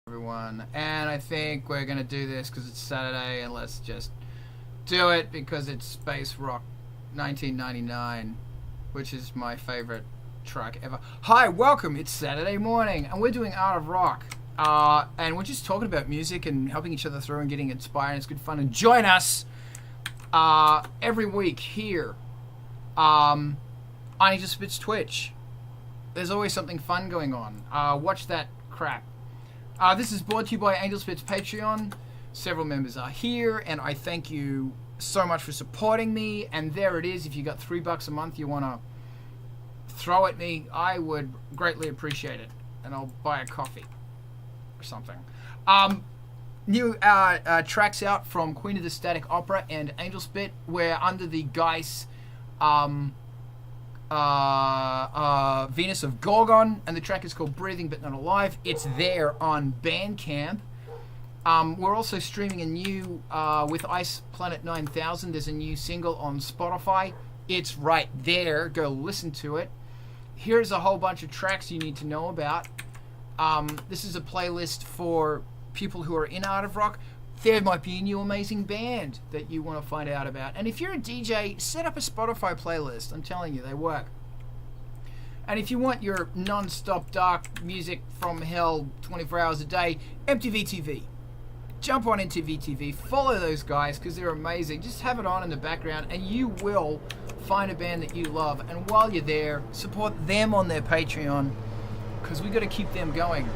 Everyone, and I think we're gonna do this because it's Saturday, and let's just do it because it's Space Rock 1999, which is my favorite track ever. Hi, welcome. It's Saturday morning, and we're doing Art of Rock, and we're just talking about music and helping each other through and getting inspired. It's good fun, and join us every week here on Angelspit's Twitch. There's always something fun going on. Watch that crap. This is brought to you by Angelspit's Patreon. Several members are here, and I thank you so much for supporting me. And there it is. If you got $3 a month you want to throw at me, I would greatly appreciate it. And I'll buy a coffee or something. New tracks out from Queen of the Static Opera and Angelspit. We're under the Geis Venus of Gorgon, and the track is called Breathing But Not Alive. It's there on Bandcamp. We're also streaming a new with Ice Planet 9000. There's a new single on Spotify. It's right there. Go listen to it. Here's a whole bunch of tracks you need to know about. This is a playlist for people who are in Art of Rock. There might be a new amazing band that you want to find out about. And if you're a DJ, set up a Spotify playlist. I'm telling you, they work. And if you want your non-stop dark music from hell 24 hours a day, MTV TV. Jump on MTV TV. Follow those guys because they're amazing. Just have it on in the background and you will find a band that you love. And while you're there, support them on their Patreon because we got to keep them going.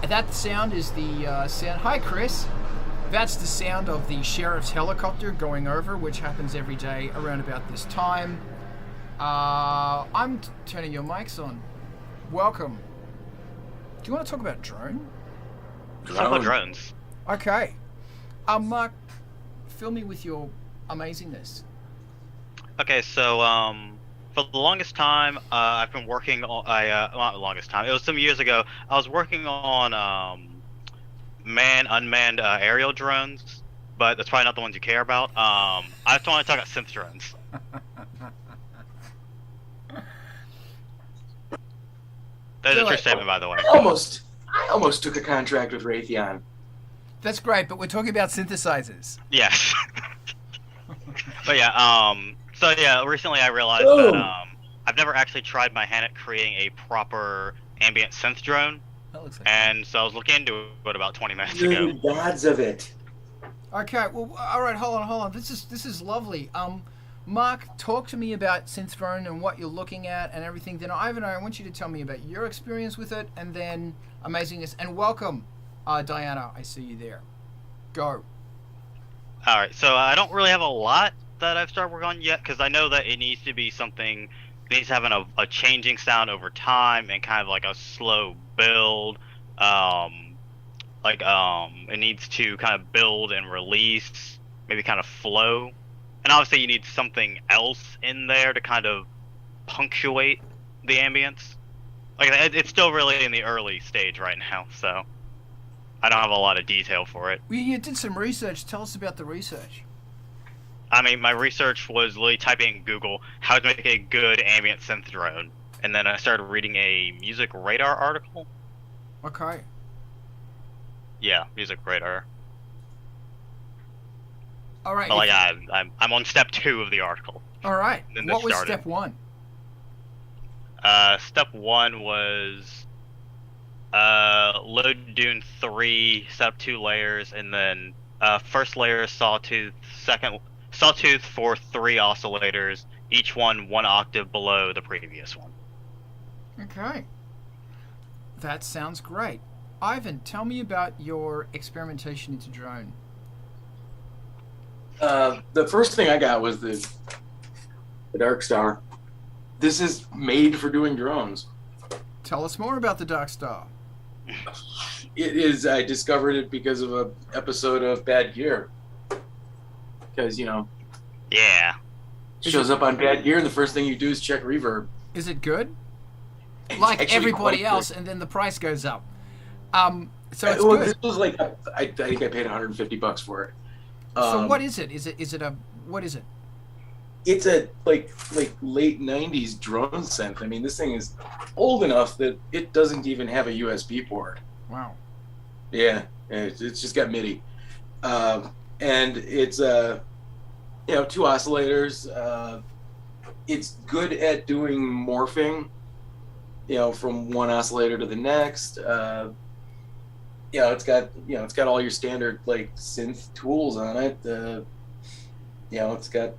And that sound is the sound. Hi, Chris. That's the sound of the sheriff's helicopter going over, which happens every day around about this time. I'm turning your mics on. Welcome. Do you want to talk about drone? Talk about drones. Okay. Mark, fill me with your amazingness. Okay, so for the longest time, I've been working on. Not the longest time. It was some years ago. I was working on unmanned aerial drones, but that's probably not the ones you care about. I just want to talk about synth drones. That is a true statement, by the way. I almost took a contract with Raytheon. That's great, but we're talking about synthesizers. Yes. But yeah, so yeah, recently I realized that I've never actually tried my hand at creating a proper ambient synth drone. That looks like and so I was looking into it about 20 minutes You're ago. the gods of it. Okay, well, all right, hold on. This is lovely. Mark, talk to me about synth drone and what you're looking at and everything. Then Ivan, I want you to tell me about your experience with it, and then amazingness. And welcome, Diana. I see you there. Go. All right, so I don't really have a lot that I've started working on yet because I know that it needs to be something. It needs to have a changing sound over time and kind of like a slow build. It needs to kind of build and release, maybe kind of flow. And obviously you need something else in there to kind of punctuate the ambience. Like, it's still really in the early stage right now, so I don't have a lot of detail for it. Well, you did some research. Tell us about the research. I mean, my research was literally typing in Google how to make a good ambient synth drone. And then I started reading a Music Radar article. Okay. Yeah, Music Radar. All right. But like I'm on step 2 of the article. All right. Then What was started. step 1? Step 1 was load Dune 3, set up 2 layers, and then first layer sawtooth, second sawtooth for 3 oscillators, each one octave below the previous one. Okay. That sounds great. Ivan, tell me about your experimentation into drone. The first thing I got was the Dark Star. This is made for doing drones. Tell us more about the Dark Star. It is. I discovered it because of an episode of Bad Gear. Because, Yeah. it shows up on Bad Gear, and the first thing you do is check reverb. Is it good? It's Like actually everybody quite else, good. and then the price goes up. So it's Well, good. this was like I think I paid $150 for it. So what is it? Is it a what is it? It's a like late '90s drone synth. I mean, this thing is old enough that it doesn't even have a USB port. Wow. Yeah, it's just got MIDI, and it's two oscillators. It's good at doing morphing, from one oscillator to the next. It's got all your standard like synth tools on it. It's got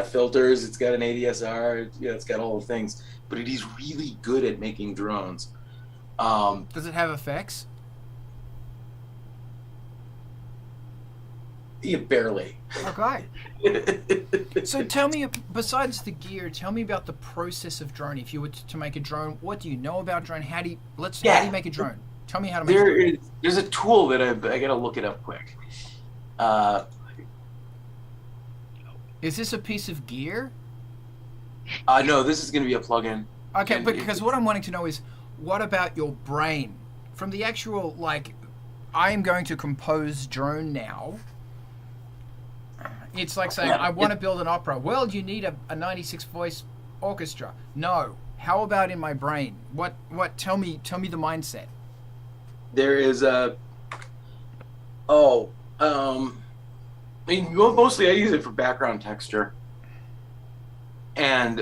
filters. It's got an ADSR. It's got all the things. But it is really good at making drones. Does it have effects? Yeah, barely. Okay. So tell me, besides the gear, tell me about the process of drone. If you were to make a drone, what do you know about drone? How do you make a drone? Tell me how to make a drone. There's a tool that I gotta look it up quick. Is this a piece of gear? No, this is gonna be a plugin. Okay, but because what I'm wanting to know is, what about your brain? From the actual, like, I am going to compose drone now. It's like saying, I want to build an opera. Well, you need a 96 voice orchestra. No. How about in my brain? What? Tell me the mindset. There is mostly I use it for background texture. And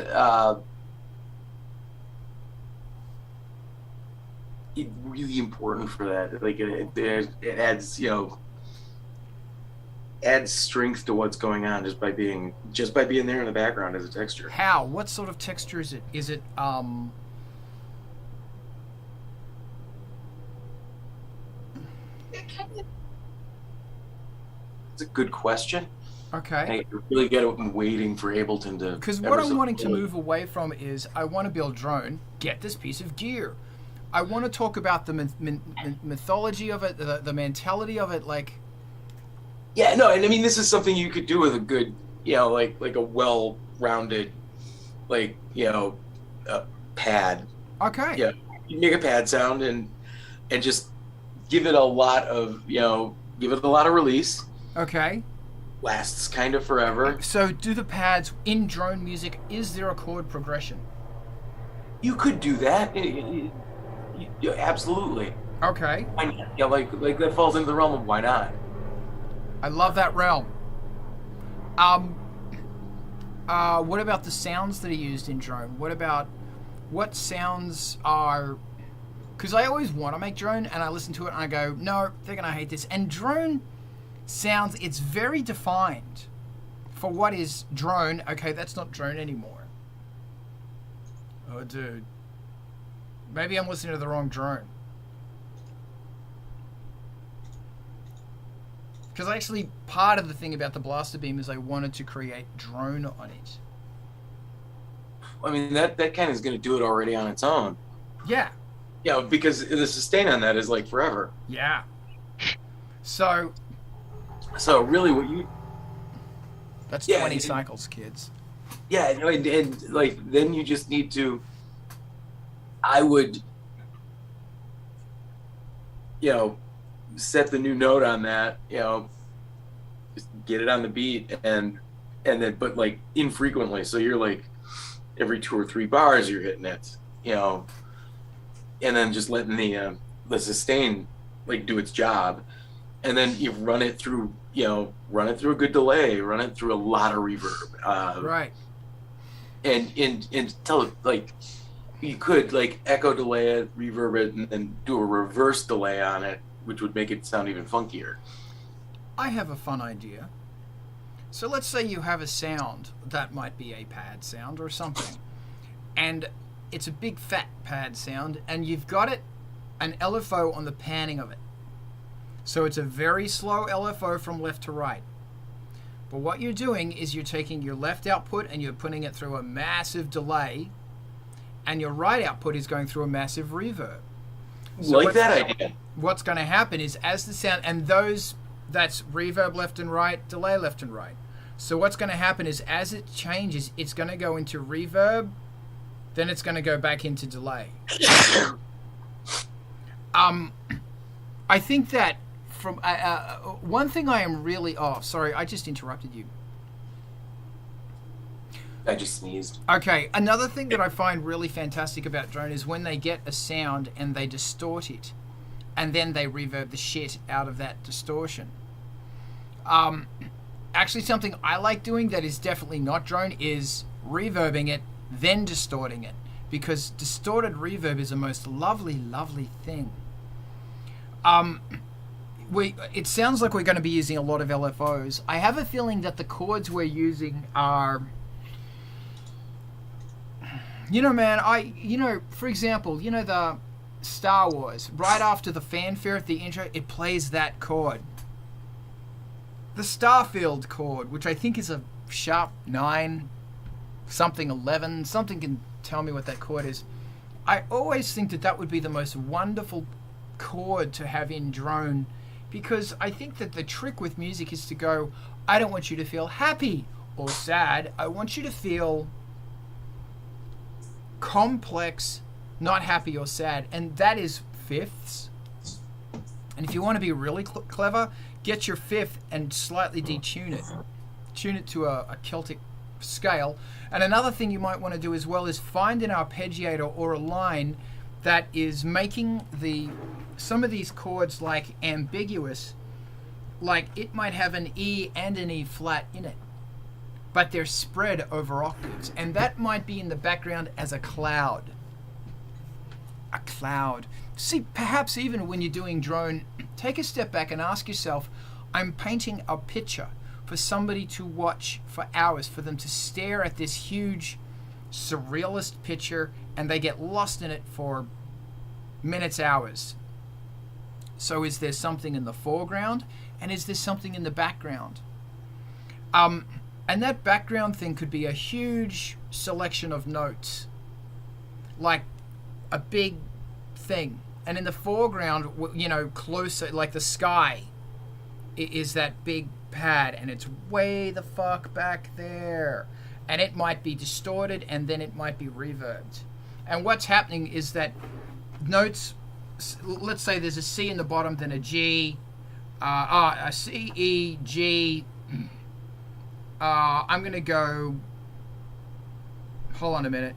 it's really important for that. Like it adds, adds strength to what's going on just by being there in the background as a texture. How? What sort of texture is it? Is it It's a good question. Okay. I really get waiting for Ableton to. Because what I'm wanting to move away from is, I want to build drone. Get this piece of gear. I want to talk about the mythology of it, the mentality of it, like. Yeah, no, and I mean this is something you could do with a good, like a well-rounded, pad. Okay. Yeah, you make a pad sound and just give it a lot of release. Okay. Lasts kind of forever. So do the pads in drone music, is there a chord progression? You could do that. Yeah, absolutely. Okay. Yeah, like that falls into the realm of why not. I love that realm. What about the sounds that are used in drone? What sounds are... Because I always want to make drone, and I listen to it and I go, no, they're going to hate this. And drone sounds, it's very defined for what is drone. Okay, that's not drone anymore. Oh, dude. Maybe I'm listening to the wrong drone. Because actually, part of the thing about the blaster beam is I wanted to create drone on it. I mean, that kind of is going to do it already on its own. Yeah. Yeah, because the sustain on that is like forever. Yeah. So really, what you... That's 20 cycles, kids. Yeah, and like then you just need to... I would, set the new note on that, just get it on the beat and then, but like infrequently. So you're like every 2 or 3 bars you're hitting it, and then just letting the sustain like do its job. And then you run it through a good delay, run it through a lot of reverb. Right. And tell it like, you could like echo delay it, reverb it, and then do a reverse delay on it, which would make it sound even funkier. I have a fun idea. So let's say you have a sound that might be a pad sound or something, and it's a big fat pad sound, and you've got an LFO on the panning of it. So it's a very slow LFO from left to right. But what you're doing is you're taking your left output and you're putting it through a massive delay, and your right output is going through a massive reverb. So like that idea. What's going to happen is as the sound, and that's reverb left and right, delay left and right. So what's going to happen is as it changes, it's going to go into reverb, then it's going to go back into delay. I think that from one thing I am really... Oh, sorry, I just interrupted you. I just sneezed. Okay, another thing that I find really fantastic about drone is when they get a sound and they distort it. and then they reverb the shit out of that distortion. Actually, something I like doing that is definitely not drone is reverbing it, then distorting it, because distorted reverb is the most lovely, lovely thing. It sounds like we're going to be using a lot of LFOs. I have a feeling that the chords we're using are, for example, the Star Wars, right after the fanfare at the intro, it plays that chord. The Starfield chord, which I think is a sharp 9, something 11, something can tell me what that chord is. I always think that would be the most wonderful chord to have in drone, because I think that the trick with music is to go, I don't want you to feel happy or sad, I want you to feel complex, not happy or sad, and that is fifths. And if you want to be really clever, get your fifth and slightly detune it. Tune it to a Celtic scale. And another thing you might want to do as well is find an arpeggiator or a line that is making some of these chords like ambiguous, like it might have an E and an E flat in it, but they're spread over octaves, and that might be in the background as a cloud. A cloud. See, perhaps even when you're doing drone, take a step back and ask yourself, I'm painting a picture for somebody to watch for hours, for them to stare at this huge surrealist picture, and they get lost in it for minutes, hours. So is there something in the foreground, and is there something in the background? And that background thing could be a huge selection of notes, like a big thing. And in the foreground, closer, like the sky, is that big pad, and it's way the fuck back there. And it might be distorted, and then it might be reverbed. And what's happening is that notes, let's say there's a C in the bottom, then a G, a C, E, G. I'm going to go, hold on a minute,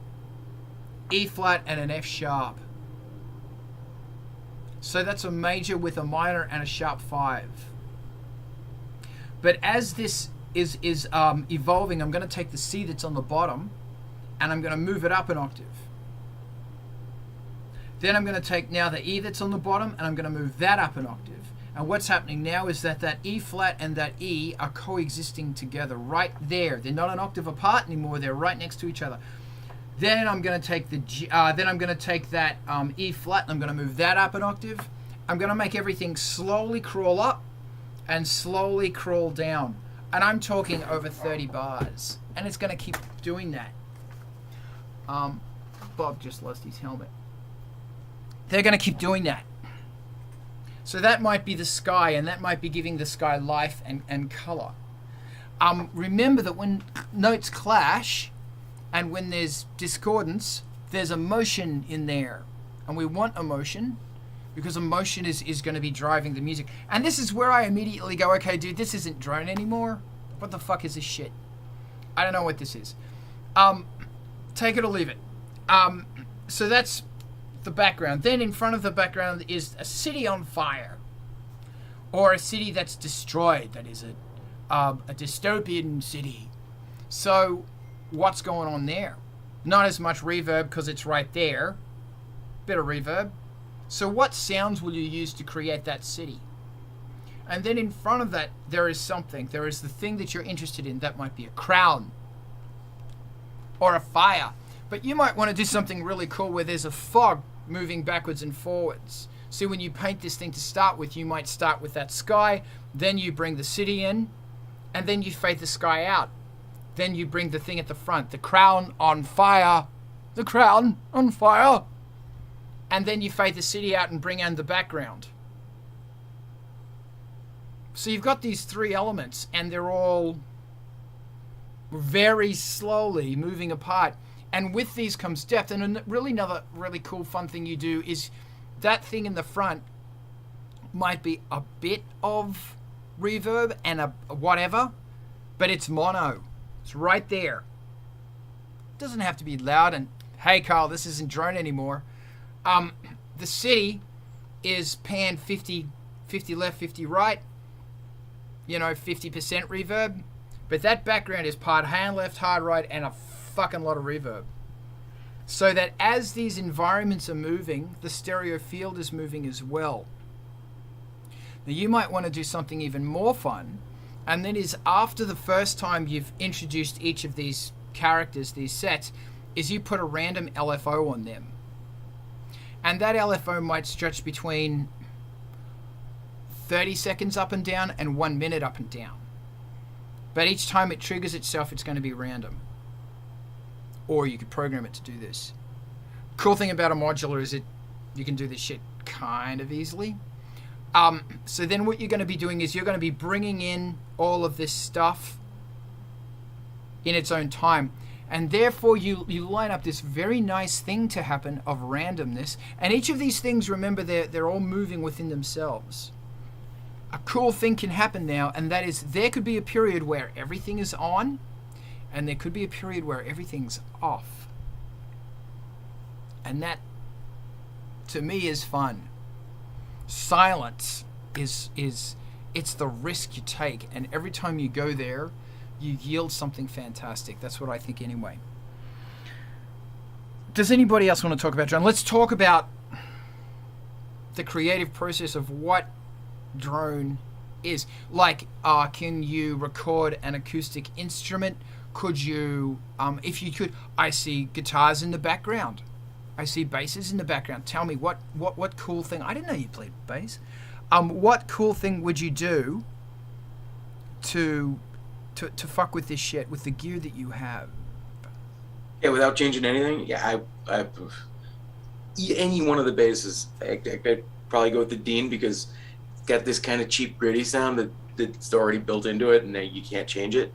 E flat and an F sharp. So that's a major with a minor and a sharp 5. But as this is evolving, I'm going to take the C that's on the bottom and I'm going to move it up an octave. Then I'm going to take now the E that's on the bottom and I'm going to move that up an octave. And what's happening now is that E flat and that E are coexisting together right there. They're not an octave apart anymore. They're right next to each other. Then I'm going to take the G, then I'm going to take that E flat and I'm going to move that up an octave. I'm going to make everything slowly crawl up and slowly crawl down. And I'm talking over 30 bars. And it's going to keep doing that. Bob just lost his helmet. They're going to keep doing that. So that might be the sky, and that might be giving the sky life and color. Remember that when notes clash and when there's discordance, there's emotion in there. And we want emotion because emotion is going to be driving the music. And this is where I immediately go, okay, dude, this isn't drone anymore. What the fuck is this shit? I don't know what this is. Take it or leave it. So that's the background. Then in front of the background is a city on fire, or a city that's destroyed. That is a dystopian city. So what's going on there? Not as much reverb because it's right there. Bit of reverb. So what sounds will you use to create that city? And then in front of that there is something. There is the thing that you're interested in. That might be a crown or a fire. But you might want to do something really cool where there's a fog moving backwards and forwards. See, when you paint this thing to start with, you might start with that sky, then you bring the city in, and then you fade the sky out. Then you bring the thing at the front, the crown on fire, the crown on fire, and then you fade the city out and bring in the background. So you've got these three elements, and they're all very slowly moving apart. And with these comes depth. And another really cool, fun thing you do is that thing in the front might be a bit of reverb and a whatever, but it's mono. It's right there. It doesn't have to be loud and, hey, Carl, this isn't drone anymore. The city is pan 50 left, 50 right, 50% reverb. But that background is part hand left, hard right, and a fucking lot of reverb. So that as these environments are moving, the stereo field is moving as well. Now you might want to do something even more fun, and that is after the first time you've introduced each of these characters, these sets, is you put a random LFO on them. And that LFO might stretch between 30 seconds up and down and 1 minute up and down. But each time it triggers itself, it's going to be random. Or you could program it to do this. Cool thing about a modular is you can do this shit kind of easily. So then what you're going to be doing is you're going to be bringing in all of this stuff in its own time. And therefore you line up this very nice thing to happen of randomness. And each of these things, remember, they're all moving within themselves. A cool thing can happen now, and that is there could be a period where everything is on, and there could be a period where everything's off. And that, to me, is fun. Silence is it's the risk you take, and every time you go there, you yield something fantastic. That's what I think anyway. Does anybody else want to talk about drone? Let's talk about the creative process of what drone is. Like, can you record an acoustic instrument? Could you, if you could, I see guitars in the background. I see basses in the background. Tell me what cool thing, I didn't know you played bass. What cool thing would you do to fuck with this shit, with the gear that you have? Yeah, without changing anything, yeah, I any one of the basses, I'd probably go with the Dean, because it's got this kind of cheap, gritty sound that's already built into it, and you can't change it.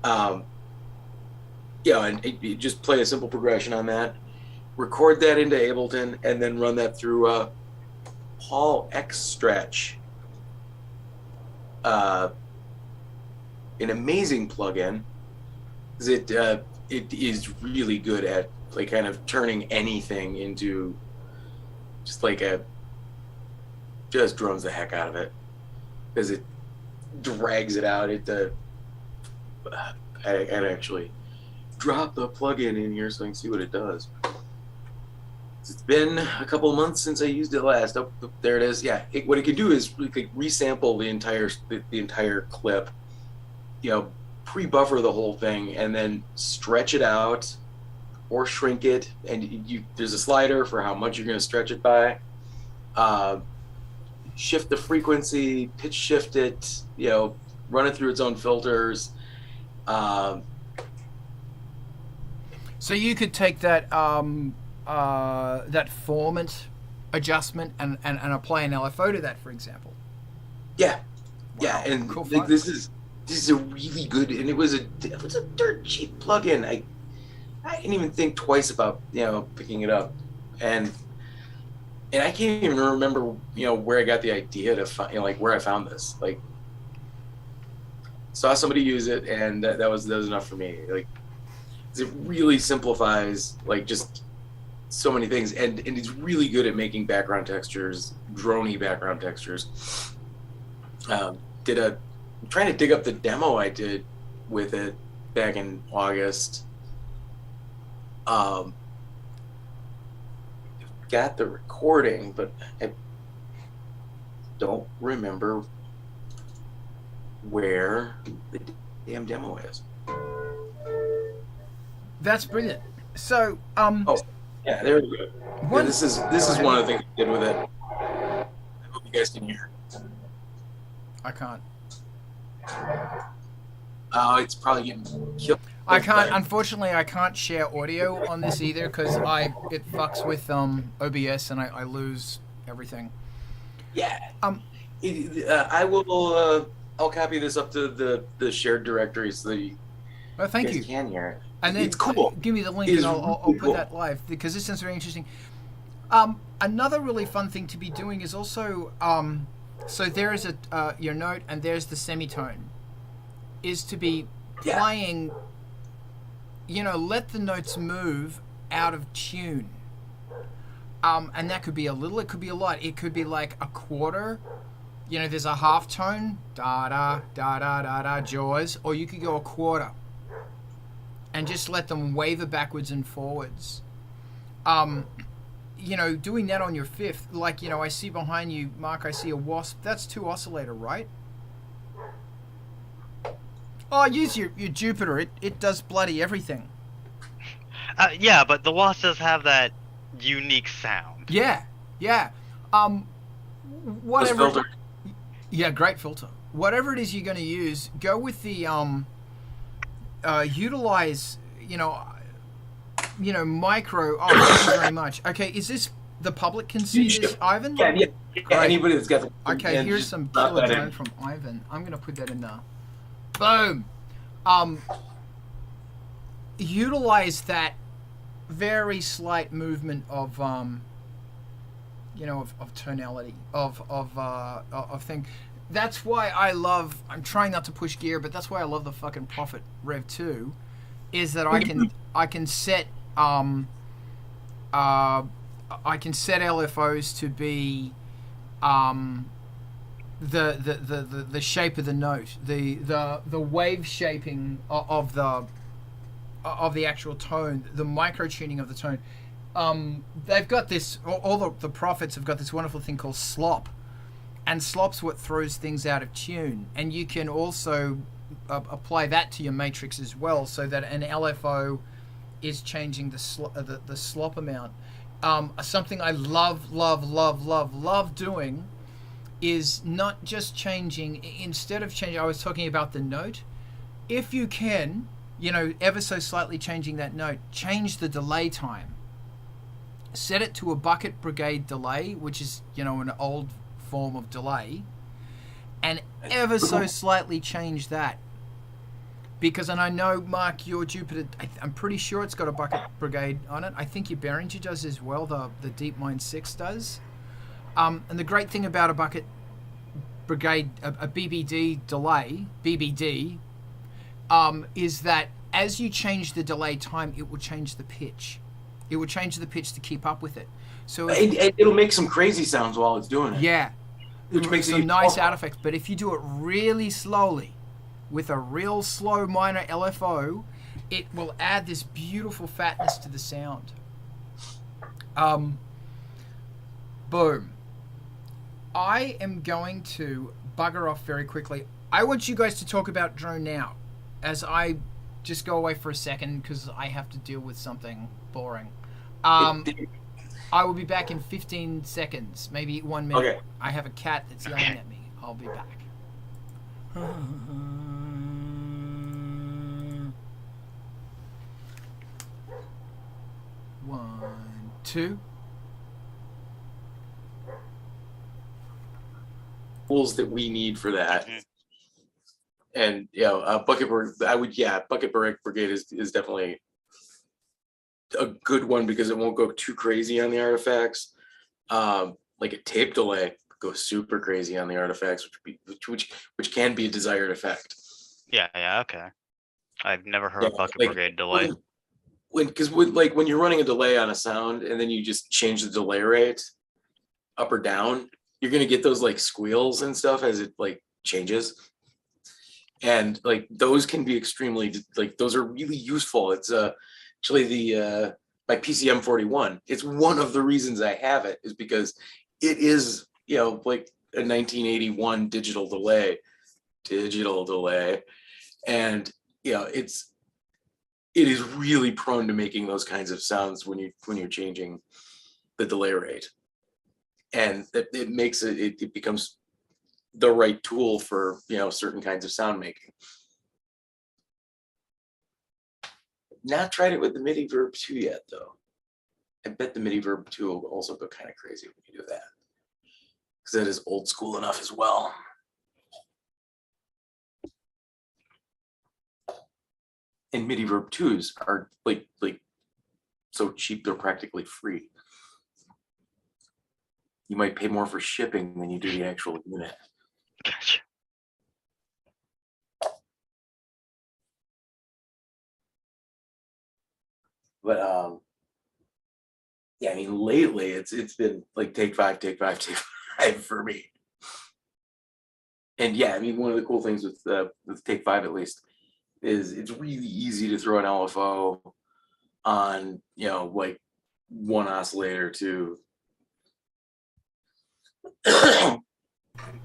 And you just play a simple progression on that, record that into Ableton, and then run that through Paul X Stretch, an amazing plugin. It is really good at like kind of turning anything into just drums the heck out of it, because it drags it out. I'd actually drop the plugin in here so I can see what it does. It's been a couple of months since I used it last. Oh, there it is. Yeah, what it can do is resample the entire clip, pre-buffer the whole thing, and then stretch it out or shrink it. And there's a slider for how much you're going to stretch it by. Shift the frequency, pitch shift it, run it through its own filters. So you could take that that formant adjustment and apply an LFO to that, for example. Yeah, Wow. yeah, and Cool this is a really good, and it was a dirt cheap plugin. I didn't even think twice about picking it up, and I can't even remember where I got the idea to find where I found this. Like, saw somebody use it, and that was enough for me. Like, it really simplifies just so many things, and it's really good at making background textures, droney background textures. I'm trying to dig up the demo I did with it back in August. Got the recording, but I don't remember where the damn demo is. That's brilliant. So, yeah, there we go. Yeah, this is one of the things I did with it. I hope you guys can hear. I can't. It's probably getting killed. I can't. Unfortunately, I can't share audio on this either because it fucks with OBS and I lose everything. Yeah. I will. I'll copy this up to the shared directory so that you Thank you. can hear it. And then it's cool. Give me the link and I'll put that live because this sounds very interesting. Another really fun thing to be doing is also so there is your note and there's the semitone. Is to be playing. Let the notes move out of tune. And that could be a little, it could be a lot. It could be like a quarter. You know, there's a half tone, da da da da da da, Jaws, or you could go a quarter and just let them waver backwards and forwards. You know, doing that on your fifth, like, you know, I see behind you, Mark, I see a wasp. That's 2 oscillator, right? Oh, use your Jupiter. It does bloody everything. Yeah, but the wasp does have that unique sound. Yeah, yeah. Whatever. Filter. Yeah, great filter. Whatever it is you're going to use, go with the utilize. Micro. Oh, thank you very much. Okay, is this the public can see this, Ivan? Yeah. Anybody that's got the Okay, here's some killer drone from Ivan. I'm going to put that in there. Boom. Utilize that very slight movement of tonality of thing. That's why I love. I'm trying not to push gear, but that's why I love the fucking Prophet Rev 2, is that I can set LFOs to be the shape of the note, the wave shaping of the actual tone, the micro tuning of the tone. They've got this. All the prophets have got this wonderful thing called slop, and slop's what throws things out of tune. And you can also apply that to your matrix as well, so that an LFO is changing the slop amount. Something I love doing is not just changing. Instead of changing, I was talking about the note. If you can, ever so slightly changing that note, change the delay time. Set it to a bucket brigade delay, which is, an old form of delay, and ever so slightly change that. Because, and I know, Mark, your Jupiter, I'm pretty sure it's got a bucket brigade on it. I think your Behringer does as well, the DeepMind 6 does. And the great thing about a bucket brigade, a BBD delay, BBD, is that as you change the delay time, it will change the pitch. It will change the pitch to keep up with it. So it'll make some crazy sounds while it's doing it. Yeah, which makes some nice out effects. But if you do it really slowly, with a real slow minor LFO, it will add this beautiful fatness to the sound. Boom. I am going to bugger off very quickly. I want you guys to talk about drone now, as I just go away for a second because I have to deal with something boring. I will be back in 15 seconds, maybe 1 minute. Okay. I have a cat that's yelling at me. I'll be back. 1, 2. Tools that we need for that. And bucket brigade is definitely a good one because it won't go too crazy on the artifacts. Like a tape delay goes super crazy on the artifacts, which can be a desired effect. Yeah, okay. I've never heard of bucket brigade delay. When you're running a delay on a sound and then you just change the delay rate up or down, you're gonna get those like squeals and stuff as it like changes. And like those can be extremely those are really useful. It's actually my PCM 41. It's one of the reasons I have it is because it is like a 1981 digital delay, and it is really prone to making those kinds of sounds when you're changing the delay rate, and it makes it becomes the right tool for certain kinds of sound making. Not tried it with the MIDI Verb 2 yet though. I bet the MIDI Verb 2 will also go kind of crazy when you do that, because that is old school enough as well. And MIDI Verb 2s are like so cheap they're practically free. You might pay more for shipping than you do the actual unit. Gotcha. But yeah, I mean, lately it's been like take five, take five, take five for me. And yeah, I mean, one of the cool things with take five at least is it's really easy to throw an LFO on, like one oscillator to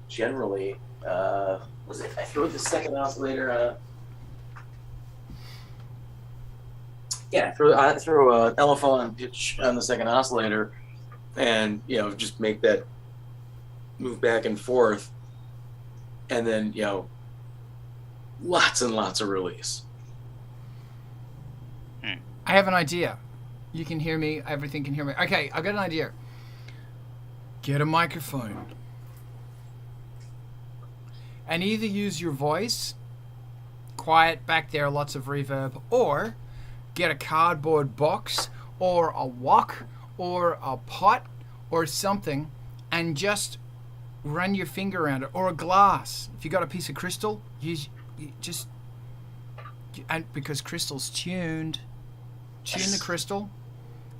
generally, was it? I throw the second oscillator on. Yeah, I throw an LFO on pitch on the second oscillator, and just make that move back and forth, and then lots and lots of release. I have an idea. You can hear me. Everything can hear me. Okay, I've got an idea. Get a microphone. And either use your voice, quiet back there, lots of reverb, or get a cardboard box or a wok or a pot or something and just run your finger around it, or a glass. If you got a piece of crystal, and because crystal's tuned, tune the crystal.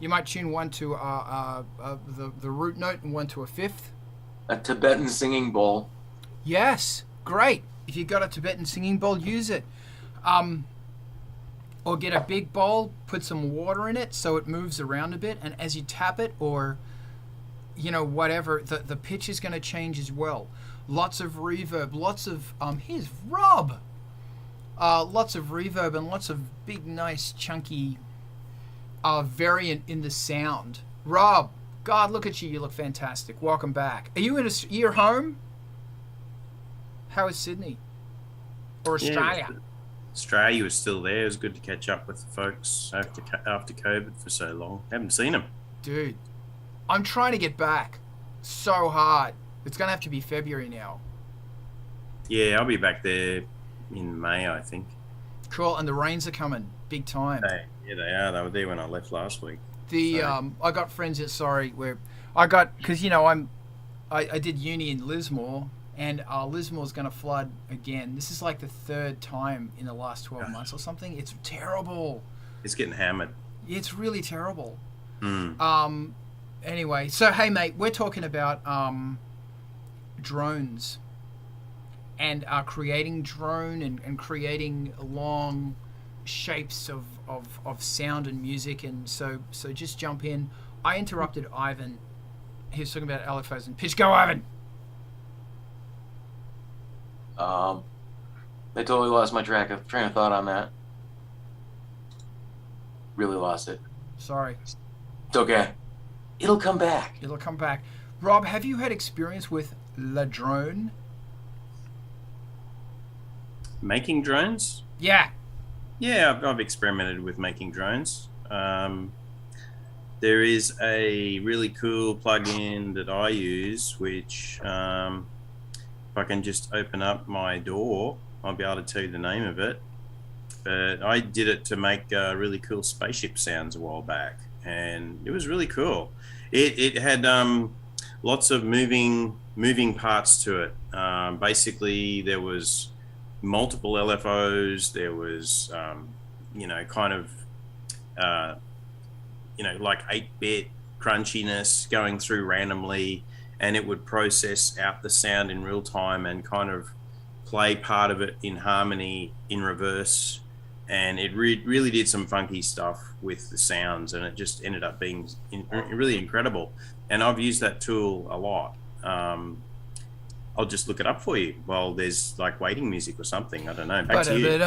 You might tune one to the root note and one to a fifth. A Tibetan singing bowl. Yes, great. If you got a Tibetan singing bowl, use it. Or get a big bowl, put some water in it so it moves around a bit, and as you tap it, or whatever, the pitch is going to change as well. Lots of reverb, lots of here's Rob. Lots of reverb and lots of big, nice, chunky variant in the sound. Rob, God, look at you. You look fantastic. Welcome back. Are you you're home? How is Sydney? Or Australia? Yeah, Australia was still there. It was good to catch up with the folks after COVID for so long. Haven't seen them. Dude, I'm trying to get back so hard. It's going to have to be February now. Yeah, I'll be back there in May, I think. Cool, and the rains are coming big time. They are. They were there when I left last week. I got friends that because I did uni in Lismore, and Lismore's going to flood again. This is like the third time in the last 12 months or something. It's terrible. It's getting hammered. It's really terrible. Mm. Anyway, so hey mate, we're talking about drones and creating drone and creating long shapes of sound and music, and so just jump in. I interrupted Ivan. He was talking about LFOs and pitch. Go, Ivan. I totally lost my train of thought on that. Really lost it. Sorry. It's okay. It'll come back. It'll come back. Rob, have you had experience with La Drone? Making drones? Yeah. Yeah, I've experimented with making drones. There is a really cool plugin that I use, which if I can just open up my door, I'll be able to tell you the name of it. But I did it to make really cool spaceship sounds a while back, and it was really cool. It had lots of moving parts to it. Basically, there was multiple LFOs. There was, like 8-bit crunchiness going through randomly, and it would process out the sound in real time and kind of play part of it in harmony in reverse. And it really did some funky stuff with the sounds, and it just ended up being really incredible. And I've used that tool a lot. I'll just look it up for you while there's like waiting music or something. I don't know. Back to you. All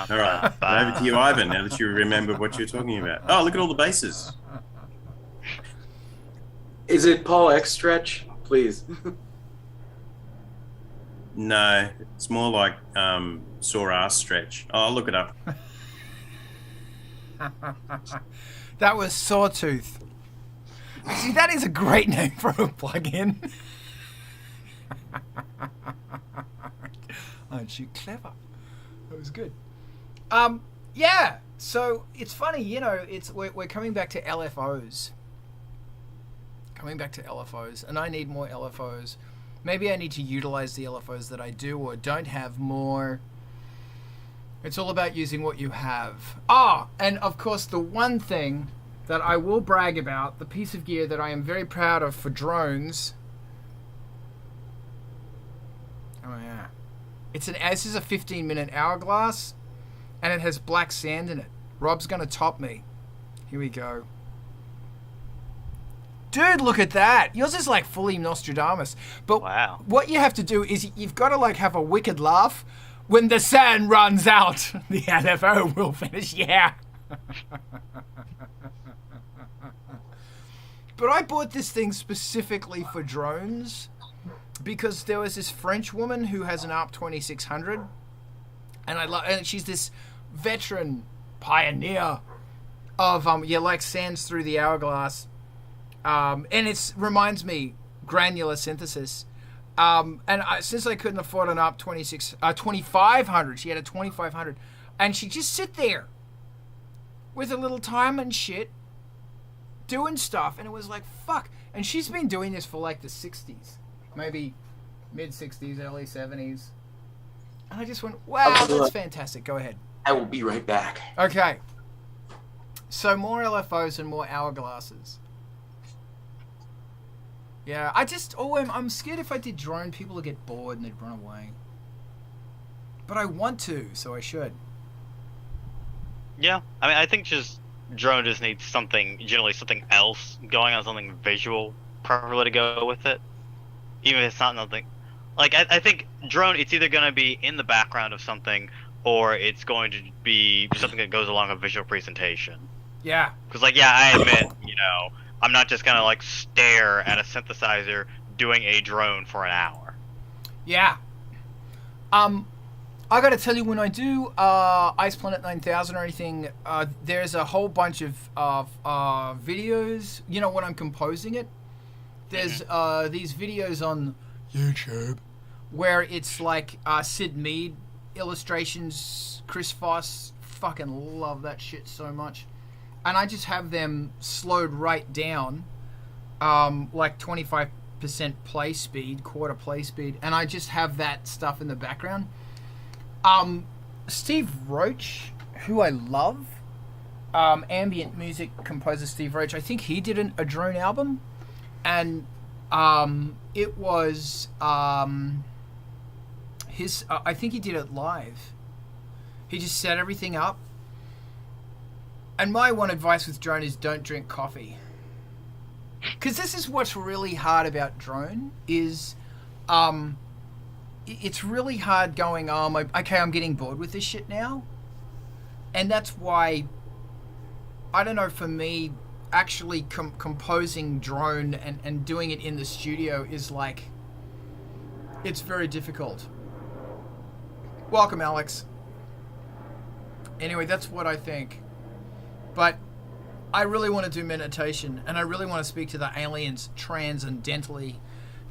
right, over to you, Ivan, now that you remember what you're talking about. Oh, look at all the basses. Is it Paul X Stretch? Please. No, it's more like sore ass stretch. I'll look it up. That was Sawtooth. See, that is a great name for a plugin. Aren't you clever? That was good. Yeah. So it's funny, we're coming back to LFOs, Coming back to LFOs, and I need more LFOs. Maybe I need to utilize the LFOs that I do or don't have more. It's all about using what you have. And of course, the one thing that I will brag about, the piece of gear that I am very proud of for drones. Oh yeah. This is a 15-minute hourglass, and it has black sand in it. Rob's gonna top me. Here we go. Dude, look at that. Yours is like fully Nostradamus. But Wow. what you have to do is you've got to like have a wicked laugh. When the sand runs out, the LFO will finish. Yeah. But I bought this thing specifically for drones because there was this French woman who has an ARP 2600, and she's this veteran pioneer of like sands through the hourglass. And it reminds me granular synthesis. Since I couldn't afford an ARP 2500, she had a 2500, and she'd just sit there with a little time and shit, doing stuff, and it was like fuck. And she's been doing this for like the 60s, maybe mid 60s, early 70s, and I just went, wow, that's fantastic. Go ahead. I will be right back. Okay. So more LFOs and more hourglasses. Yeah, I'm scared if I did drone, people would get bored and they'd run away. But I want to, so I should. Yeah, I mean, I think just drone just needs generally something else going on, something visual, preferably to go with it. Even if it's not nothing. Like, I think drone, it's either going to be in the background of something, or it's going to be something that goes along a visual presentation. Yeah. Because, like, yeah, I admit, I'm not just gonna like stare at a synthesizer doing a drone for an hour. Yeah. I gotta tell you, when I do Ice Planet 9000 or anything, there's a whole bunch of videos. When I'm composing it, there's these videos on YouTube where it's like Sid Mead illustrations, Chris Foss. Fucking love that shit so much. And I just have them slowed right down, like 25% play speed, quarter play speed, and I just have that stuff in the background. Steve Roach, who I love, ambient music composer Steve Roach, I think he did a drone album, and it was his. I think he did it live. He just set everything up. And my one advice with drone is don't drink coffee. Because this is what's really hard about drone is it's really hard going, okay, I'm getting bored with this shit now. And that's why, I don't know, for me, actually composing drone and doing it in the studio is like, it's very difficult. Welcome, Alex. Anyway, that's what I think. But I really want to do meditation, and I really want to speak to the aliens transcendentally,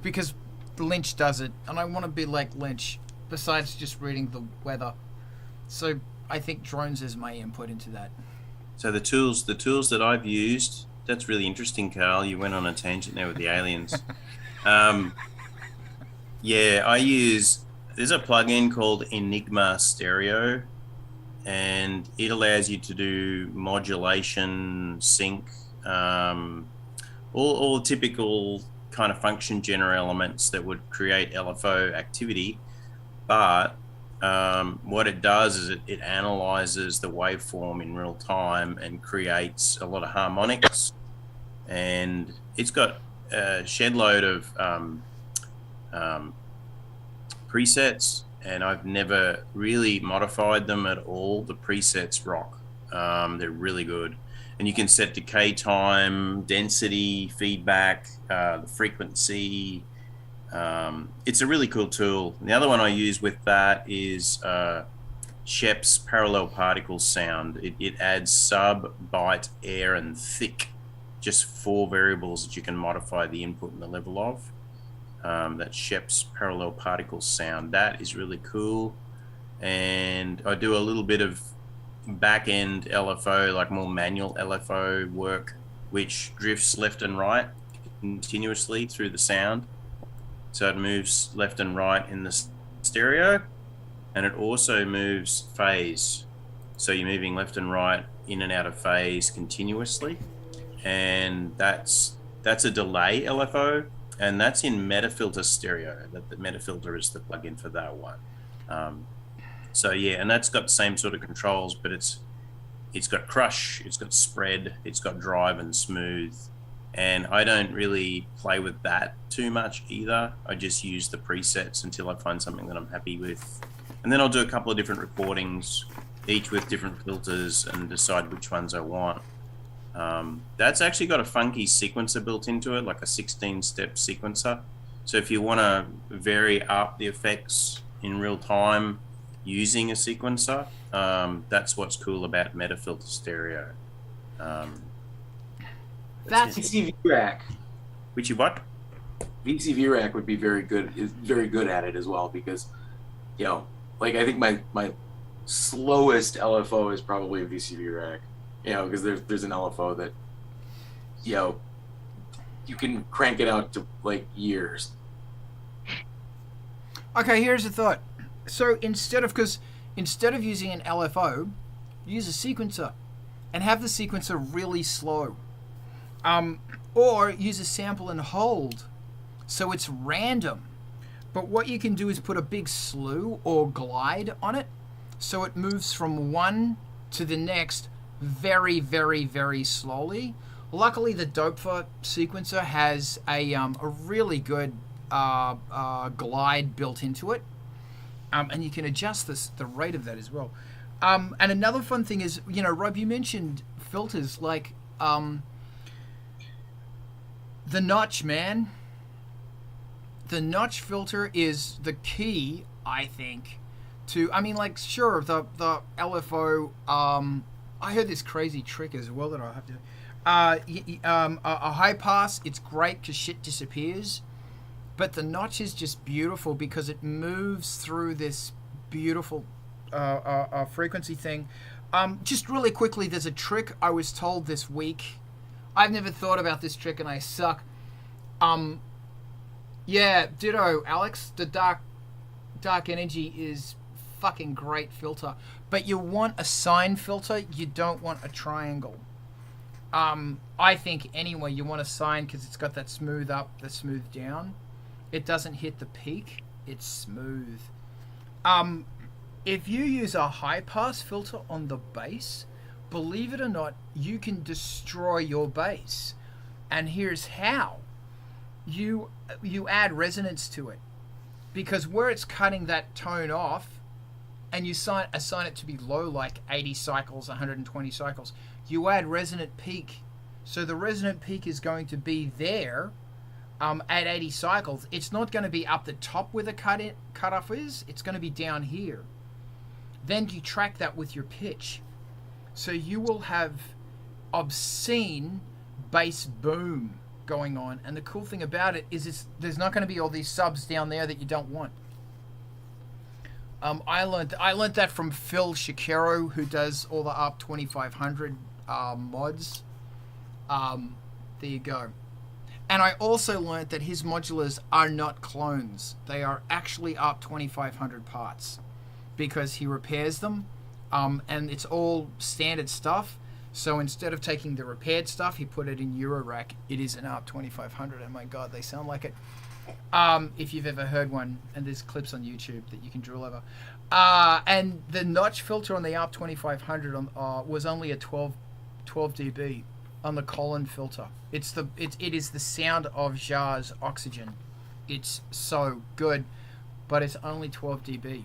because Lynch does it, and I want to be like Lynch, besides just reading the weather. So I think drones is my input into that. So the tools that I've used, that's really interesting, Carl. You went on a tangent there with the aliens. There's a plugin called Enigma Stereo, and it allows you to do modulation, sync, all typical kind of function generator elements that would create LFO activity. But what it does is it analyzes the waveform in real time and creates a lot of harmonics. And it's got a shed load of presets, and I've never really modified them at all. The presets rock. They're really good. And you can set decay time, density, feedback, the frequency. It's a really cool tool. And the other one I use with that is Shep's parallel particle sound. It adds sub, byte, air, and thick. Just 4 variables that you can modify the input and the level of. That's Shep's parallel particle sound. That is really cool. And I do a little bit of back-end LFO, like more manual LFO work, which drifts left and right continuously through the sound. So it moves left and right in the stereo, and it also moves phase. So you're moving left and right in and out of phase continuously, and that's a delay LFO, and that's in Metafilter stereo. The Metafilter is the plugin for that one. So yeah, and that's got the same sort of controls, but it's got crush, it's got spread, it's got drive and smooth. And I don't really play with that too much either. I just use the presets until I find something that I'm happy with. And then I'll do a couple of different recordings, each with different filters, and decide which ones I want. That's actually got a funky sequencer built into it, like a 16-step sequencer. So if you want to vary up the effects in real time using a sequencer, that's what's cool about Metafilter stereo. That's VCV Rack. Which you what? VCV Rack would be very good. Is very good at it as well, because, you know, like I think my slowest LFO is probably a VCV Rack. You know, because there's an LFO that, you know, you can crank it out to like years. Okay, here's a thought. So instead of using an LFO, use a sequencer and have the sequencer really slow. Or use a sample and hold, so it's random. But what you can do is put a big slew or glide on it, so it moves from one to the next very, very, very slowly. Luckily, the Dopefer sequencer has a really good glide built into it, and you can adjust the rate of that as well. And another fun thing is, you know, Rob, you mentioned filters like the notch, man. The notch filter is the key, I think, to, I mean, like, sure, the LFO, I heard this crazy trick as well that I'll have to, a high pass, it's great because shit disappears, but the notch is just beautiful because it moves through this beautiful frequency thing. Just really quickly, there's a trick I was told this week. I've never thought about this trick and I suck. Yeah, ditto, Alex. The dark energy is fucking great filter. But you want a sine filter, you don't want a triangle. I think anyway, you want a sine because it's got that smooth up, the smooth down. It doesn't hit the peak, it's smooth. If you use a high pass filter on the bass, believe it or not, you can destroy your bass. And here's how. You add resonance to it. Because where it's cutting that tone off, and you assign it to be low, like 80 cycles, 120 cycles, you add resonant peak. So the resonant peak is going to be there at 80 cycles. It's not going to be up the top where the cutoff is. It's going to be down here. Then you track that with your pitch. So you will have obscene bass boom going on. And the cool thing about it is there's not going to be all these subs down there that you don't want. I learned that from Phil Shakero, who does all the ARP 2500 mods. There you go. And I also learned that his modulars are not clones. They are actually ARP 2500 parts because he repairs them. And it's all standard stuff. So instead of taking the repaired stuff, he put it in Eurorack. It is an ARP 2500, and my God, they sound like it. If you've ever heard one, and there's clips on YouTube that you can drool over. And the notch filter on the ARP 2500 was only a 12 dB on the Colin filter. It is the sound of Jar's Oxygen. It's so good, but it's only 12 dB.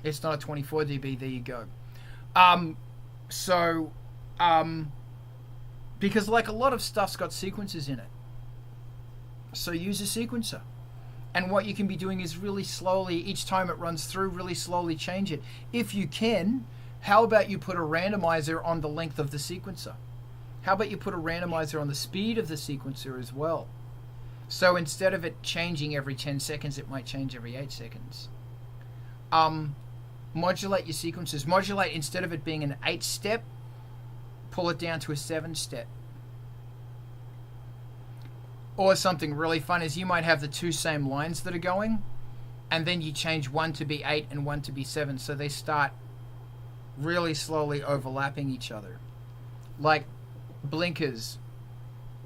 It's not a 24 dB. There you go. Because like a lot of stuff's got sequences in it. So use a sequencer. And what you can be doing is really slowly, each time it runs through, really slowly change it. If you can, how about you put a randomizer on the length of the sequencer? How about you put a randomizer on the speed of the sequencer as well? So instead of it changing every 10 seconds, it might change every 8 seconds. Modulate your sequences. Modulate, instead of it being an 8-step, pull it down to a 7-step. Or something really fun is you might have the two same lines that are going, and then you change one to be 8 and one to be 7, so they start really slowly overlapping each other. Like blinkers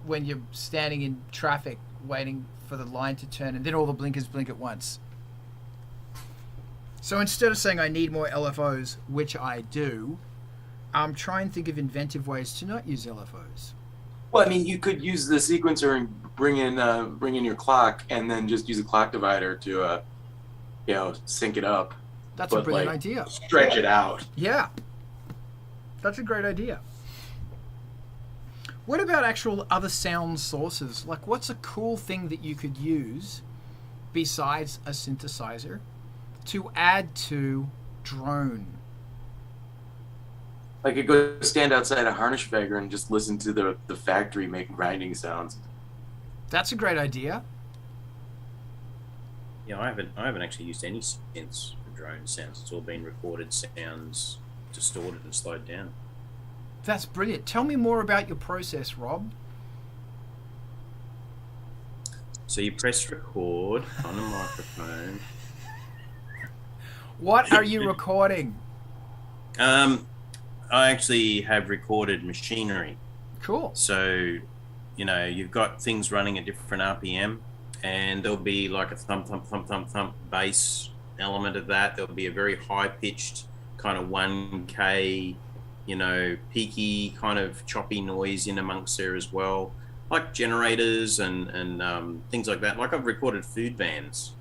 when you're standing in traffic waiting for the line to turn, and then all the blinkers blink at once. So instead of saying I need more LFOs, which I do, try and think of inventive ways to not use LFOs. Well, I mean, you could use the sequencer and bring in your clock, and then just use a clock divider to, sync it up. That's a brilliant idea. Stretch it out. Yeah, that's a great idea. What about actual other sound sources? Like, what's a cool thing that you could use besides a synthesizer to add to drone? I could go stand outside a Harnischwager and just listen to the factory make grinding sounds. That's a great idea. Yeah, I haven't actually used any synths for drone sounds. It's all been recorded sounds, distorted and slowed down. That's brilliant. Tell me more about your process, Rob. So you press record on a microphone. What are you recording? I actually have recorded machinery. Cool. So, you've got things running at different RPM, and there'll be like a thump, thump, thump, thump, thump bass element of that. There'll be a very high-pitched kind of 1K, peaky kind of choppy noise in amongst there as well, like generators and things like that. Like I've recorded food vans.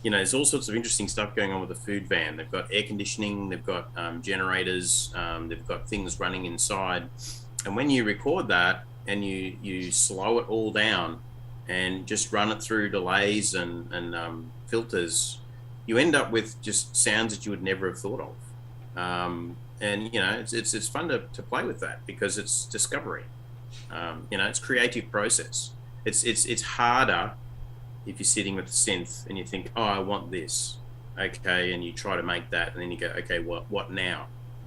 There's all sorts of interesting stuff going on with the food van. They've got air conditioning, they've got generators, they've got things running inside. And when you record that and you slow it all down and just run it through delays and filters, you end up with just sounds that you would never have thought of. It's fun to play with that because it's discovery. It's creative process. It's harder if you're sitting with the synth and you think, oh, I want this, okay, and you try to make that, and then you go, okay, what now?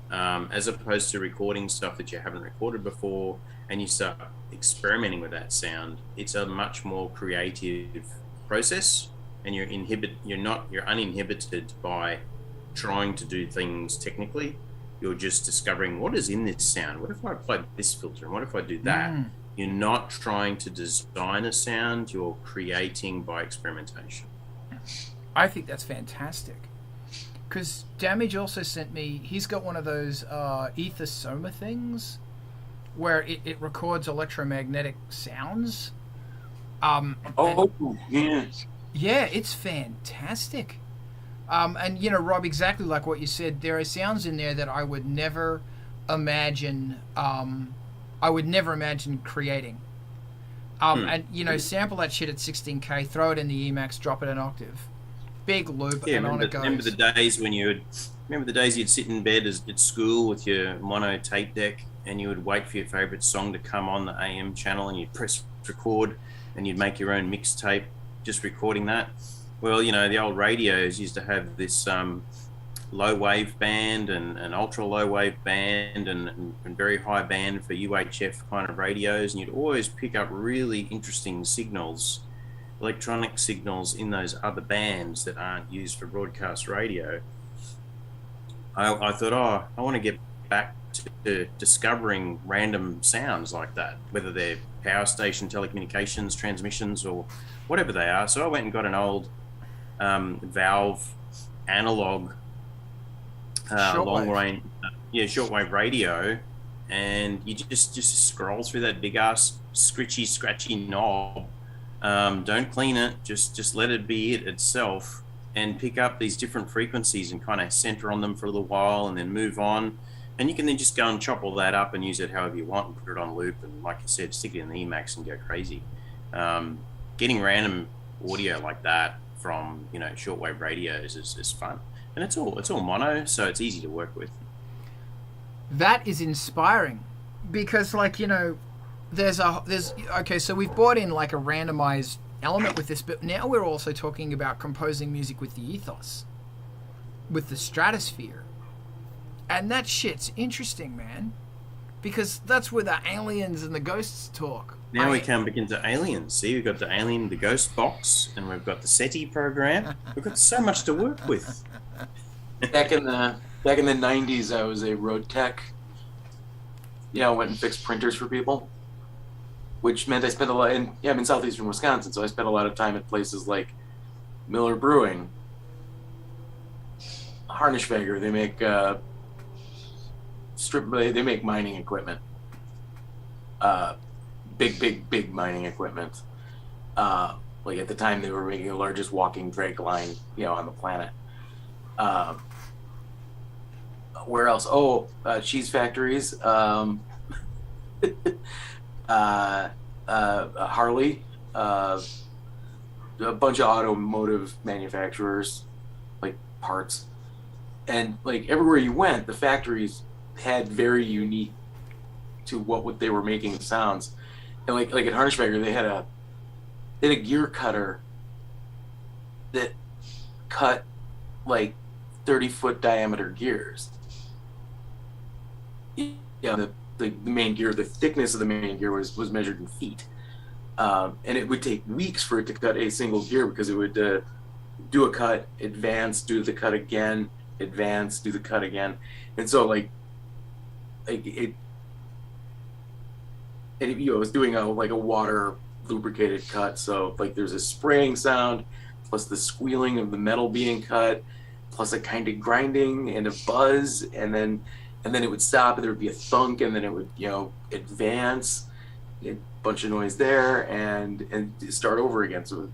As opposed to recording stuff that you haven't recorded before, and you start experimenting with that sound. It's a much more creative process, and you're uninhibited by trying to do things technically. You're just discovering what is in this sound. What if I apply this filter, and what if I do that? You're not trying to design a sound, you're creating by experimentation. I think that's fantastic. Because Damage also sent me, he's got one of those ether soma things where it records electromagnetic sounds. Yeah. Yeah, it's fantastic. Rob, exactly like what you said, there are sounds in there that I would never imagine creating. Sample that shit at 16K, throw it in the Emacs, drop it an octave. Big loop, and on it goes. Remember the days you'd sit in bed at school with your mono tape deck and you would wait for your favorite song to come on the AM channel and you'd press record and you'd make your own mixtape just recording that? Well, the old radios used to have this low wave band and ultra low wave band and very high band for UHF kind of radios, and you'd always pick up really interesting signals, electronic signals in those other bands that aren't used for broadcast radio. I thought, I want to get back to discovering random sounds like that, whether they're power station telecommunications transmissions or whatever they are. So I went and got an old valve analog shortwave radio, and you just scroll through that big ass scratchy knob. Don't clean it, just let it be it itself, and pick up these different frequencies and kind of center on them for a little while and then move on. And you can then just go and chop all that up and use it however you want and put it on loop, and like you said, stick it in the Emacs and go crazy. Getting random audio like that from shortwave radios is fun, and it's all mono, so it's easy to work with. That is inspiring, because so we've brought in like a randomized element with this, but now we're also talking about composing music with the ethos, with the stratosphere, and that shit's interesting, man, because that's where the aliens and the ghosts talk. Now we come back into aliens. See, we've got the alien, the ghost box, and we've got the SETI program. We've got so much to work with. Back in the 90s, I was a road tech. Went and fixed printers for people, which meant I spent a lot. I'm in southeastern Wisconsin, so I spent a lot of time at places like Miller Brewing, Harnischweger. They make They make mining equipment. Big mining equipment. Like at the time, they were making the largest walking drag line, on the planet. Where else? Cheese factories. Harley. A bunch of automotive manufacturers, like parts, and like everywhere you went, the factories had very unique to what they were making sounds. And like at Harnischweger, they had a gear cutter that cut like 30-foot diameter gears. The main gear, the thickness of the main gear was measured in feet, and it would take weeks for it to cut a single gear, because it would do a cut, advance, do the cut again, advance, do the cut again, and so it was doing a water lubricated cut, so like there's a spraying sound plus the squealing of the metal being cut plus a kind of grinding and a buzz, and then it would stop and there would be a thunk, and then it would advance, a bunch of noise there, and start over again. So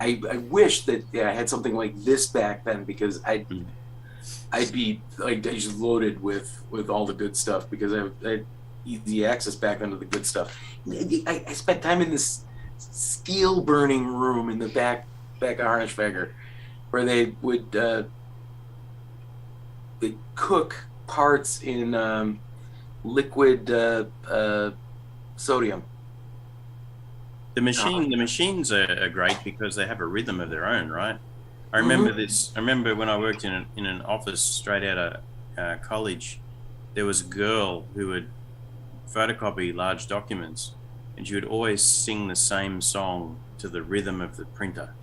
I wish that I had something like this back then, because I'd be like just loaded with all the good stuff, because I had easy access back then to the good stuff. I spent time in this steel burning room in the back of Harnischweger, where they would they cook parts in liquid sodium. The machines are great because they have a rhythm of their own, right? I remember this. I remember when I worked in an office straight out of college, there was a girl who would photocopy large documents, and she would always sing the same song to the rhythm of the printer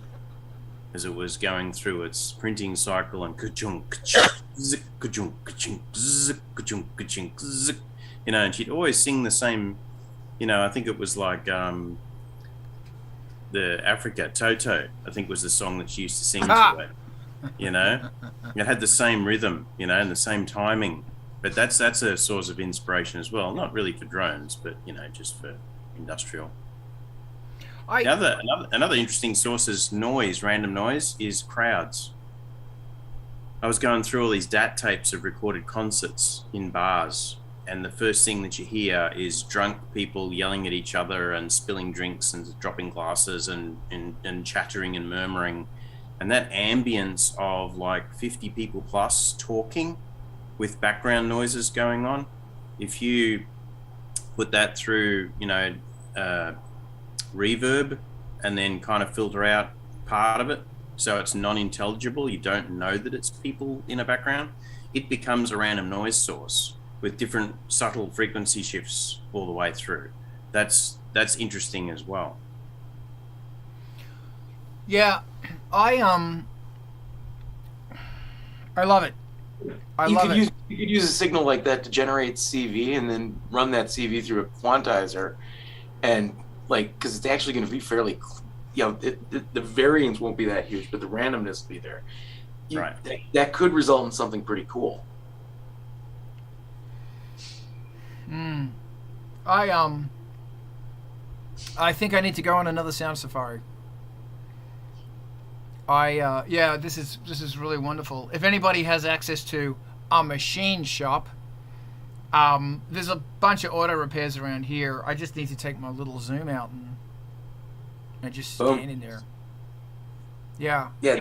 as it was going through its printing cycle, and ka-chung, ka-chung, zik, ka-chung, ka-chung, zik, ka-chung, ka-chung, zik. And she'd always sing the same, I think it was like the Africa Toto, I think was the song that she used to sing to it. It had the same rhythm, and the same timing. But that's a source of inspiration as well. Not really for drones, but just for industrial. Another interesting source is noise, random noise, is crowds. I was going through all these DAT tapes of recorded concerts in bars, and the first thing that you hear is drunk people yelling at each other and spilling drinks and dropping glasses and chattering and murmuring. And that ambience of like 50 people plus talking with background noises going on, if you put that through, reverb, and then kind of filter out part of it so it's non-intelligible, you don't know that it's people in a background, it becomes a random noise source with different subtle frequency shifts all the way through. That's interesting as well. Yeah, I love it. You could use a signal like that to generate CV, and then run that CV through a quantizer, and because it's actually going to be fairly, the variance won't be that huge, but the randomness will be there. Right. That could result in something pretty cool. I think I need to go on another sound safari. This is really wonderful. If anybody has access to a machine shop, there's a bunch of auto repairs around here. I just need to take my little zoom out and just stand in there. Yeah. Yeah.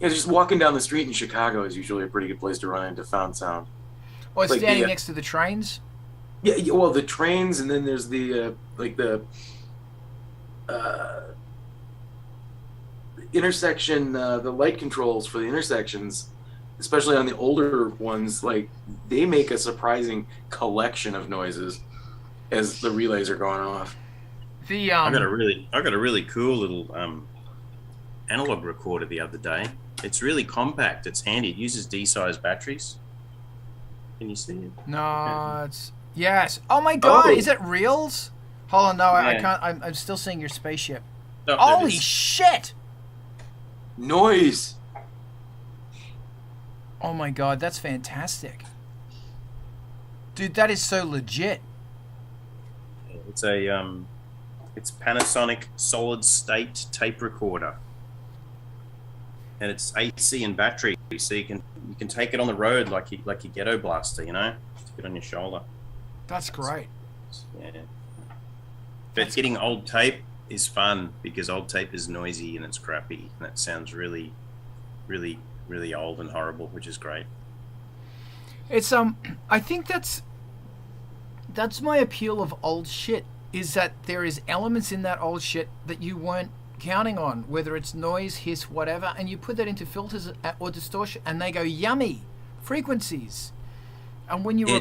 Just walking down the street in Chicago is usually a pretty good place to run into found sound. Oh, it's standing next to the trains? Yeah, well, the trains, and then there's the intersection, the light controls for the intersections, especially on the older ones, they make a surprising collection of noises. as the relays are going off. The I got a really cool little analog recorder the other day. It's really compact. It's handy. It uses D-size batteries. Can you see it? No, it's yes. Oh my god, Oh. is it reels? Hold on, no, I Yeah. can't. I'm still seeing your spaceship. Oh, there it Holy is. shit! Noise. Oh my god, that's fantastic, dude. That is so legit. It's a it's Panasonic solid state tape recorder, and it's AC and battery, so you can take it on the road like your ghetto blaster, you know, stick it on your shoulder. That's great. Yeah. But getting old tape is fun because old tape is noisy and it's crappy and it sounds really, really, really old and horrible, which is great. It's I think that's my appeal of old shit, is that there is elements in that old shit that you weren't counting on, whether it's noise, hiss, whatever, and you put that into filters or distortion and they go yummy frequencies. And when you Yeah,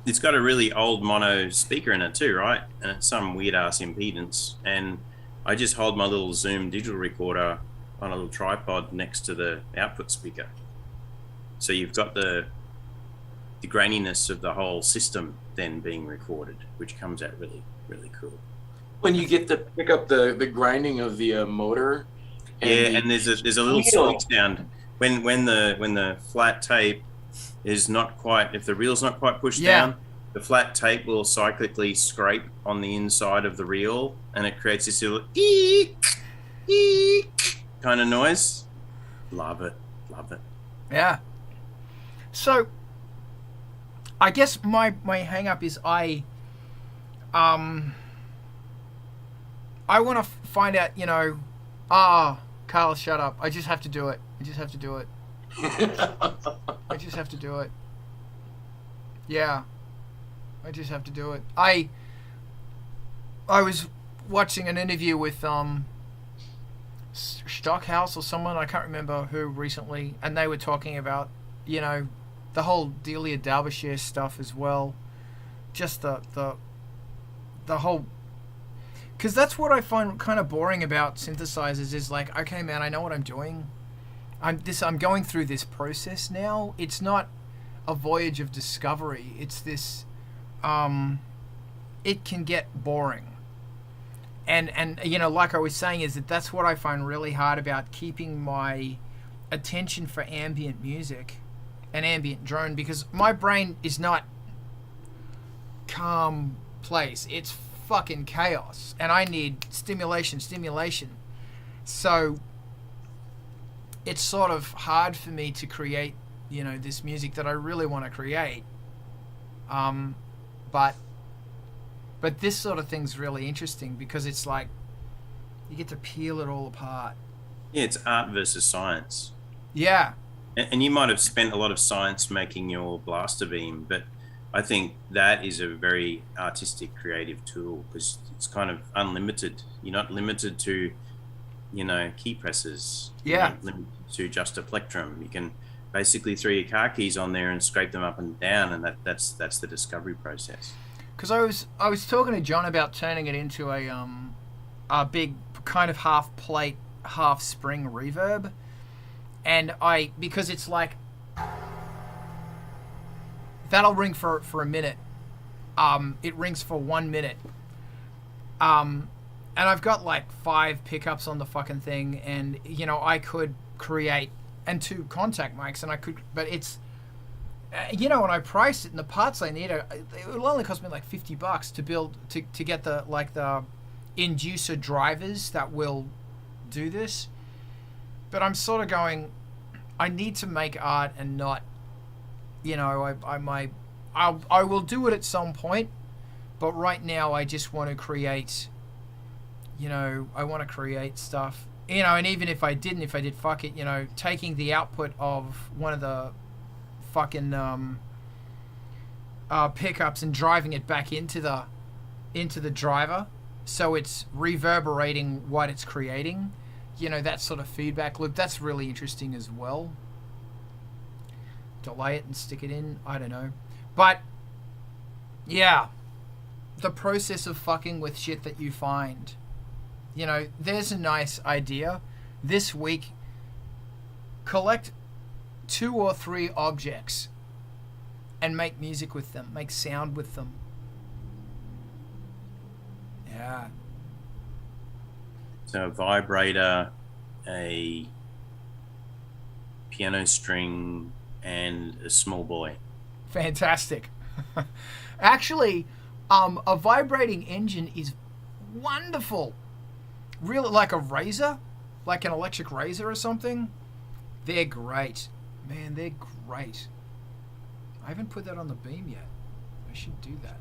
it's got a really old mono speaker in it too, right? And it's some weird ass impedance. And I just hold my little Zoom digital recorder on a little tripod next to the output speaker. So you've got the graininess of the whole system then being recorded, which comes out really, really cool. When you get to pick up the grinding of the motor. And there's a little squeak sound when the flat tape is not quite, if the reel's not quite pushed down, the flat tape will cyclically scrape on the inside of the reel, and it creates this little eek kind of noise. Love it. Yeah. So, I guess my hang up is I want to find out, you know, Carl, shut up. I just have to do it. I just have to do it. Yeah. I just have to do it. I was watching an interview with Stockhouse or someone, I can't remember who, recently, and they were talking about, you know, the whole Delia Derbyshire stuff as well. Just the whole, because that's what I find kind of boring about synthesizers, is like, okay, man, I know what I'm doing. I'm going through this process now. It's not a voyage of discovery. It's this, it can get boring. And you know, like I was saying, is that's what I find really hard about keeping my attention for ambient music and ambient drone, because my brain is not calm place. It's fucking chaos, and I need stimulation. So it's sort of hard for me to create, you know, this music that I really want to create. But this sort of thing's really interesting because it's like you get to peel it all apart. Yeah, it's art versus science. Yeah. And you might have spent a lot of science making your blaster beam, but I think that is a very artistic, creative tool because it's kind of unlimited. You're not limited to, you know, key presses. Yeah. You're not limited to just a plectrum. You can basically throw your car keys on there and scrape them up and down, and that's the discovery process. Because I was talking to John about turning it into a big kind of half plate, half spring reverb, and because it's like that'll ring for a minute. It rings for 1 minute. And I've got like 5 pickups on the fucking thing, and you know, I could create, and 2 contact mics, and I could, but it's, you know, when I priced it and the parts I need, it will only cost me like $50 to build, to get the inducer drivers that will do this. But I'm sort of going, I need to make art and not, you know, I will do it at some point, but right now I just want to create, you know, I want to create stuff, you know, and even if I did, fuck it, you know, taking the output of one of the fucking pickups and driving it back into the driver, so it's reverberating what it's creating, you know, that sort of feedback loop. That's really interesting as well. Delay it and stick it in, I don't know, but yeah, the process of fucking with shit that you find. You know, there's a nice idea. This week, collect 2 or 3 objects and make music with them, make sound with them. Yeah. So a vibrator, a piano string, and a small boy. Fantastic. Actually, a vibrating engine is wonderful. Really, like a razor, like an electric razor or something. They're great. Man, they're great. I haven't put that on the beam yet. I should do that.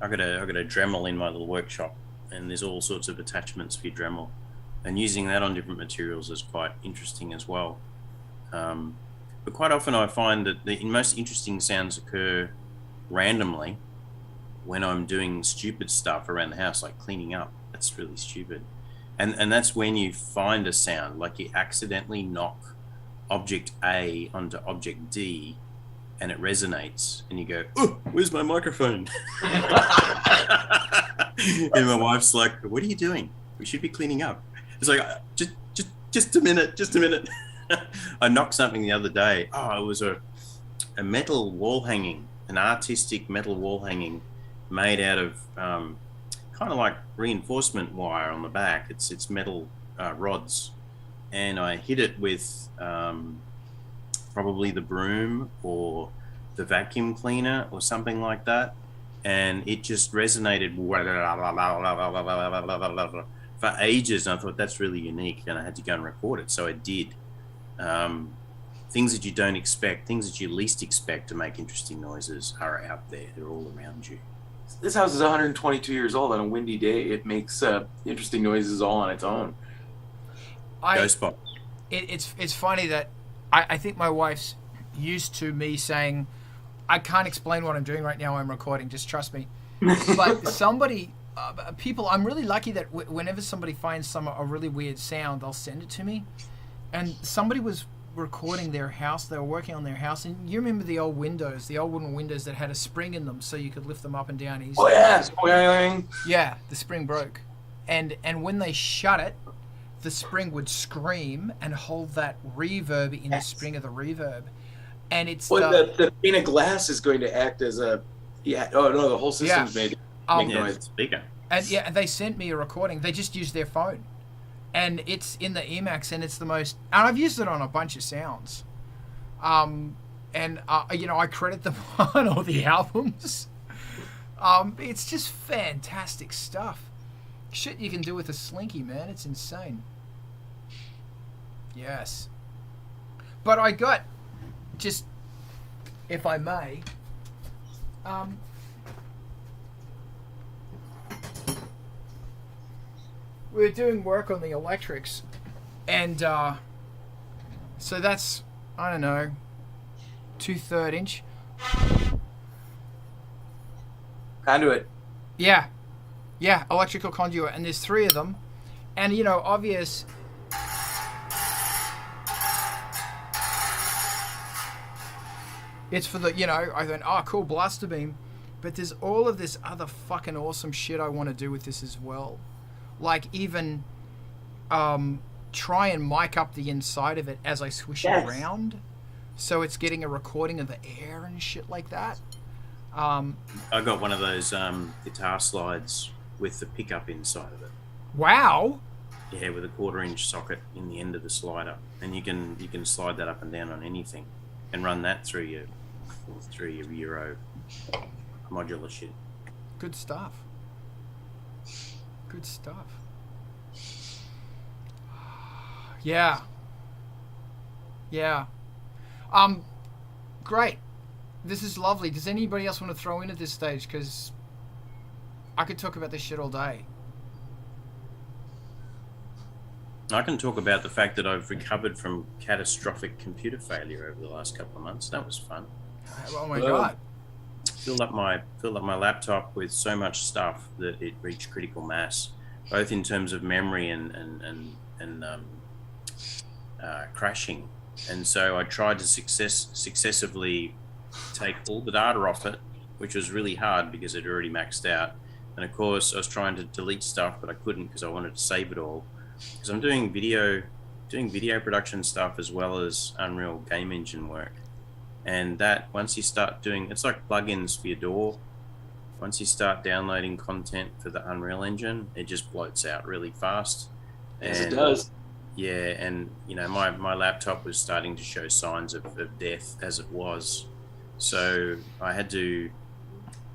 I got a Dremel in my little workshop, and there's all sorts of attachments for your Dremel, and using that on different materials is quite interesting as well. But quite often I find that the most interesting sounds occur randomly when I'm doing stupid stuff around the house, like cleaning up. That's really stupid. And that's when you find a sound, like you accidentally knock object A onto object D, and it resonates, and you go, "Oh, where's my microphone?" And my wife's like, "What are you doing? We should be cleaning up." It's like, just a minute. I knocked something the other day. Oh, it was a metal wall hanging, an artistic metal wall hanging made out of kind of like reinforcement wire on the back. It's metal rods, and I hit it with probably the broom or the vacuum cleaner or something like that, and it just resonated for ages. And I thought, that's really unique, and I had to go and record it, so I did. Things that you don't expect, things that you least expect to make interesting noises are out there. They're all around you. This house is 122 years old. On a windy day, it makes interesting noises all on its own. Ghost box. It's funny that I think my wife's used to me saying, I can't explain what I'm doing right now. I'm recording. Just trust me. But people, I'm really lucky that whenever somebody finds a really weird sound, they'll send it to me. And somebody was recording their house. They were working on their house, and you remember the old windows, the old wooden windows that had a spring in them, so you could lift them up and down easily. Oh yeah, yeah. The spring broke, and when they shut it, the spring would scream and hold that reverb in the spring of the reverb, and it's the pane of glass is going to act as a Oh no, the whole system's made noise. Speaker. And they sent me a recording. They just used their phone. And it's in the Emacs, and it's the most... And I've used it on a bunch of sounds. I credit them on all the albums. It's just fantastic stuff. Shit you can do with a Slinky, man. It's insane. Yes. But I got... Just... If I may... we were doing work on the electrics, and so that's, I don't know, 2/3 inch conduit. Yeah, electrical conduit, and there's 3 of them, and obvious. It's for the, I went, oh cool, blaster beam, but there's all of this other fucking awesome shit I want to do with this as well. Like even try and mic up the inside of it as I swish it around, so it's getting a recording of the air and shit like that. I got one of those guitar slides with the pickup inside of it. Wow. Yeah, with a 1/4 inch socket in the end of the slider, and you can slide that up and down on anything, and run that through your Euro modular shit. Good stuff. Good stuff. Yeah. Great. This is lovely. Does anybody else want to throw in at this stage? Because I could talk about this shit all day. I can talk about the fact that I've recovered from catastrophic computer failure over the last couple of months. That was fun. Oh my God. Filled up my laptop with so much stuff that it reached critical mass, both in terms of memory and crashing. And so I tried to successively take all the data off it which was really hard because it already maxed out. And of course, I was trying to delete stuff, but I couldn't because I wanted to save it all. Because I'm doing video production stuff as well as Unreal game engine work. And that, once you start doing, it's like plugins for your DAW. Once you start downloading content for the Unreal Engine, it just bloats out really fast. As it does. Yeah, and you know, my laptop was starting to show signs of death as it was. So I had to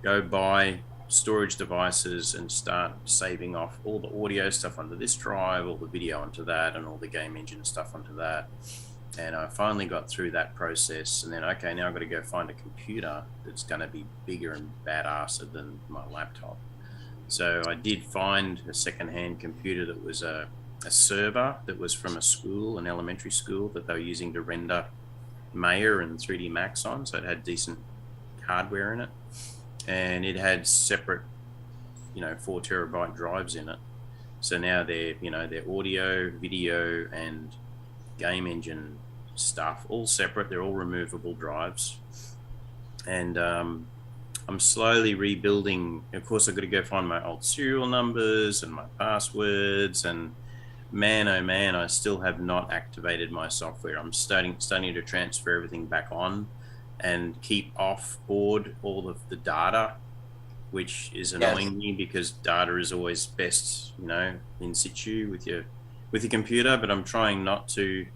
go buy storage devices and start saving off all the audio stuff onto this drive, all the video onto that, and all the game engine stuff onto that. And I finally got through that process, and then, okay, now I've got to go find a computer that's going to be bigger and badasser than my laptop. So I did find a secondhand computer that was a server that was from a school, an elementary school, that they were using to render Maya and 3D Max on. So it had decent hardware in it, and it had separate, 4 terabyte drives in it. So now they're audio, video, and game engine stuff all separate. They're all removable drives, and I'm slowly rebuilding. Of course, I've got to go find my old serial numbers and my passwords, and man, oh man, I still have not activated my software. I'm starting to transfer everything back on and keep off board all of the data, which is annoying me because data is always best, in situ with your computer. But I'm trying not to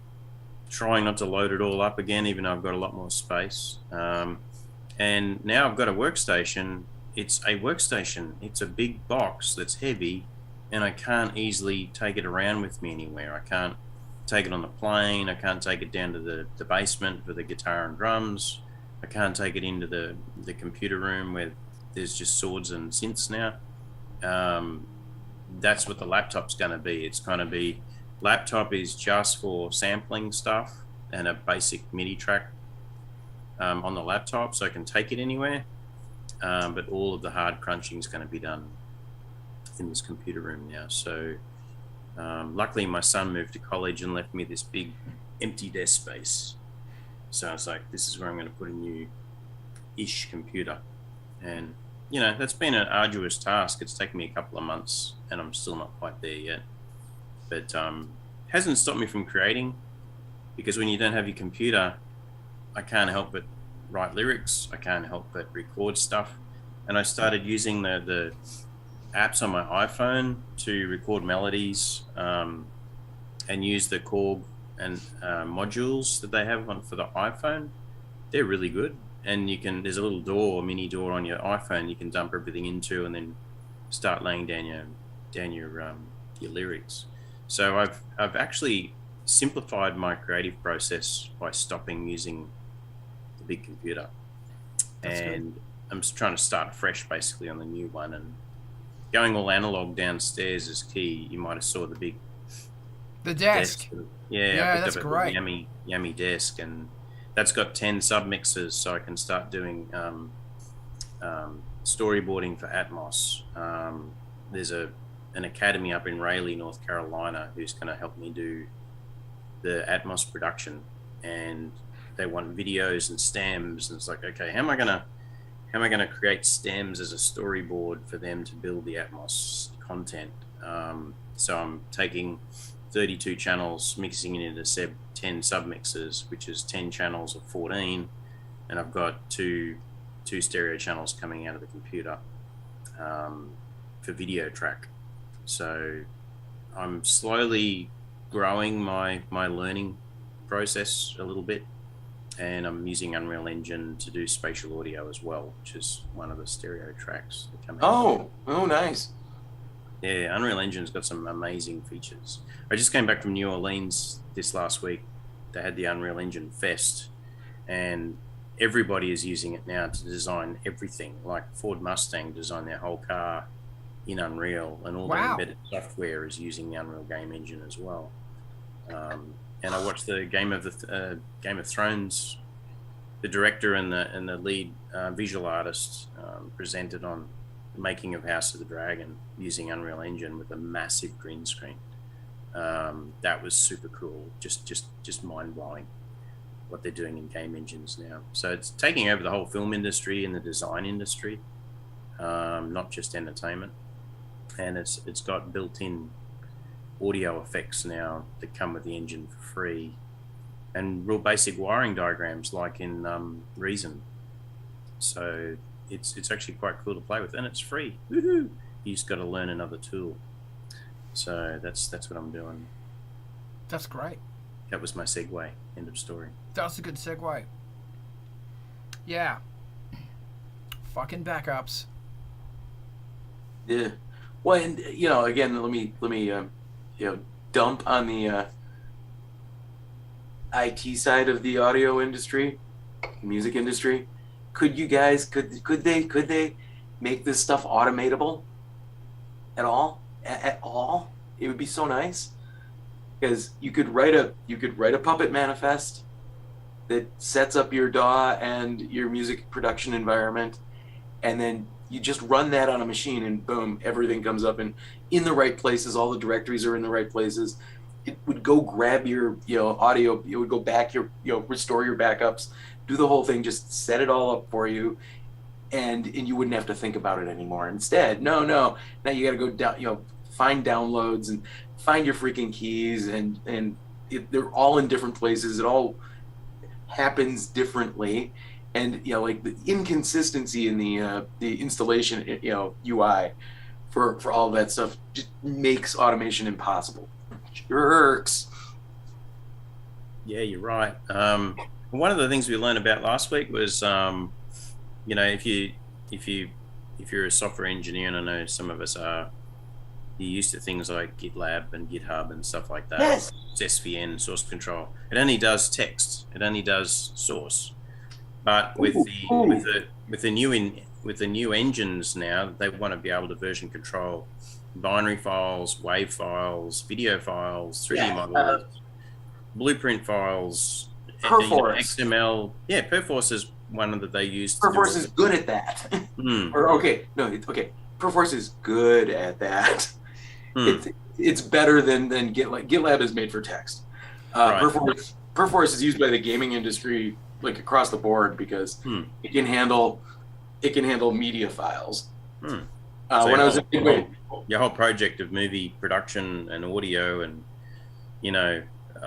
load it all up again, even though I've got a lot more space. And now I've got a workstation. It's a workstation. It's a big box that's heavy, and I can't easily take it around with me anywhere. I can't take it on the plane. I can't take it down to the basement for the guitar and drums. I can't take it into the computer room where there's just swords and synths now. That's what the laptop's going to be. It's going to be, laptop is just for sampling stuff and a basic MIDI track on the laptop, so I can take it anywhere. But all of the hard crunching is going to be done in this computer room now. So luckily my son moved to college and left me this big empty desk space. So I was like, this is where I'm going to put a new-ish computer. And, that's been an arduous task. It's taken me a couple of months, and I'm still not quite there yet. But hasn't stopped me from creating, because when you don't have your computer, I can't help but write lyrics. I can't help but record stuff. And I started using the apps on my iPhone to record melodies and use the Korg and modules that they have for the iPhone. They're really good. And there's a little mini door on your iPhone you can dump everything into, and then start laying down your lyrics. So I've actually simplified my creative process by stopping using the big computer. That's and good. I'm just trying to start fresh basically on the new one, and going all analog downstairs is key. You might have saw the desk. Yeah, that's great. Yummy desk, and that's got 10 submixers, so I can start doing storyboarding for Atmos. There's an academy up in Raleigh, North Carolina, who's going to help me do the Atmos production, and they want videos and stems, and it's like, okay, how am I gonna create stems as a storyboard for them to build the Atmos content? So I'm taking 32 channels, mixing it into 10 submixers, which is 10 channels of 14, and I've got two stereo channels coming out of the computer for video track. So I'm slowly growing my learning process a little bit, and I'm using Unreal Engine to do spatial audio as well, which is one of the stereo tracks that come out. Oh, nice. Yeah, Unreal Engine's got some amazing features. I just came back from New Orleans this last week. They had the Unreal Engine Fest, and everybody is using it now to design everything. Like Ford Mustang designed their whole car in Unreal, and all the embedded software is using the Unreal Game Engine as well. And I watched the Game of Thrones. The director and the lead visual artist presented on the making of House of the Dragon using Unreal Engine with a massive green screen. That was super cool, just mind blowing. what they're doing in game engines now. So it's taking over the whole film industry and the design industry, not just entertainment. And it's got built-in audio effects now that come with the engine for free, and real basic wiring diagrams like in Reason. So it's actually quite cool to play with, and it's free. Woohoo! You just got to learn another tool. So that's what I'm doing. That's great. That was my segue. End of story. That was a good segue. Yeah. Fucking backups. Yeah. Well, and again, let me dump on the IT side of the audio industry, music industry. Could you guys could they make this stuff automatable at all? At all? It would be so nice, because you could write a puppet manifest that sets up your DAW and your music production environment, and then you just run that on a machine, and boom, everything comes up in the right places. All the directories are in the right places. It would go grab your audio. It would go back restore your backups, do the whole thing, just set it all up for you, and you wouldn't have to think about it anymore. Instead, no, now you got to go down, find downloads and find your freaking keys, and they're all in different places. It all happens differently. And like the inconsistency in the installation, UI for all of that stuff just makes automation impossible. Jerks. Yeah, you're right. One of the things we learned about last week was, if you're a software engineer, and I know some of us are, you're used to things like GitLab and GitHub and stuff like that. Yes. It's SVN, source control. It only does text. It only does source. But with the new engines now, they want to be able to version control binary files, WAV files, video files, 3D models, blueprint files, Perforce. XML. Yeah, Perforce is one that they use. Perforce is good at that. Perforce is good at that. It's better than GitLab. GitLab is made for text. Right. Perforce is used by the gaming industry like across the board, because it can handle media files. So when I was your whole project of movie production and audio, and I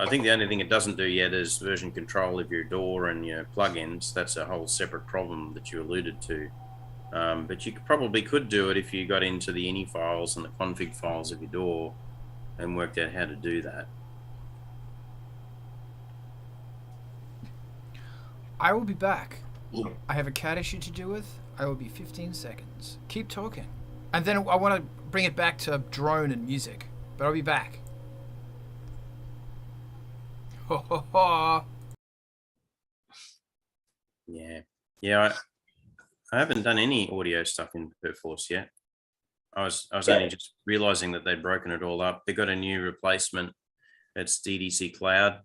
think the only thing it doesn't do yet is version control of your DAW and your plugins. That's a whole separate problem that you alluded to. But you probably could do it if you got into the ini files and the config files of your DAW and worked out how to do that. I will be back. I have a cat issue to deal with. I will be 15 seconds. Keep talking. And then I want to bring it back to drone and music. But I'll be back. Ho ho ho. Yeah. I haven't done any audio stuff in Perforce yet. I was only just realizing that they'd broken it all up. They got a new replacement. It's DDC Cloud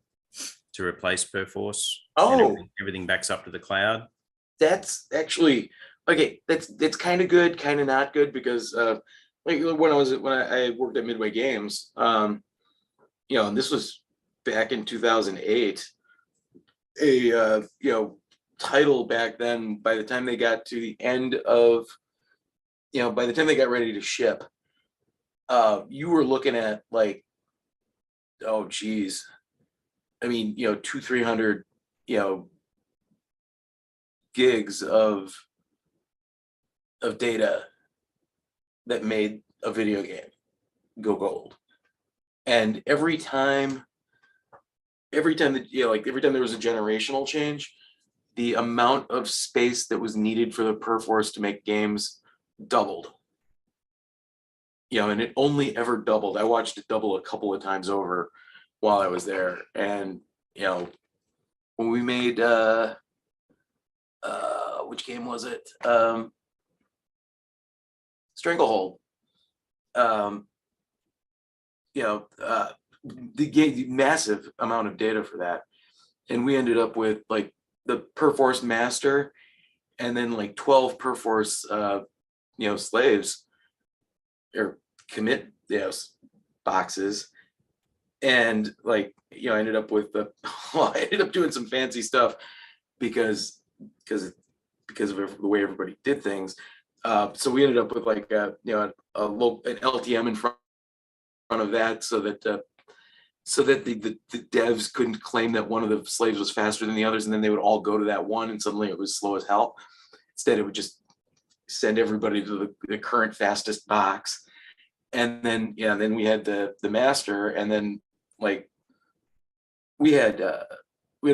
to replace Perforce. Everything backs up to the cloud. That's actually okay. That's kind of good, kind of not good, because like when I worked at Midway Games, and this was back in 2008. A title back then, by the time they got to the end of, by the time they got ready to ship, you were looking at like, oh geez, I mean, 200-300, gigs of data that made a video game go gold. And every time there was a generational change, the amount of space that was needed for the Perforce to make games doubled. And it only ever doubled. I watched it double a couple of times over while I was there. And when we made which game was it? Stranglehold. The massive amount of data for that, and we ended up with like the Perforce master, and then like 12 Perforce slaves or commit boxes, and like, you know, I ended up with the, well, I ended up doing some fancy stuff because of the way everybody did things. So we ended up with like a, you know, an LTM in front of that, so that the devs couldn't claim that one of the slaves was faster than the others, and then they would all go to that one, and suddenly it was slow as hell. Instead, it would just send everybody to the current fastest box. And then, yeah, then we had the master, and then like we had a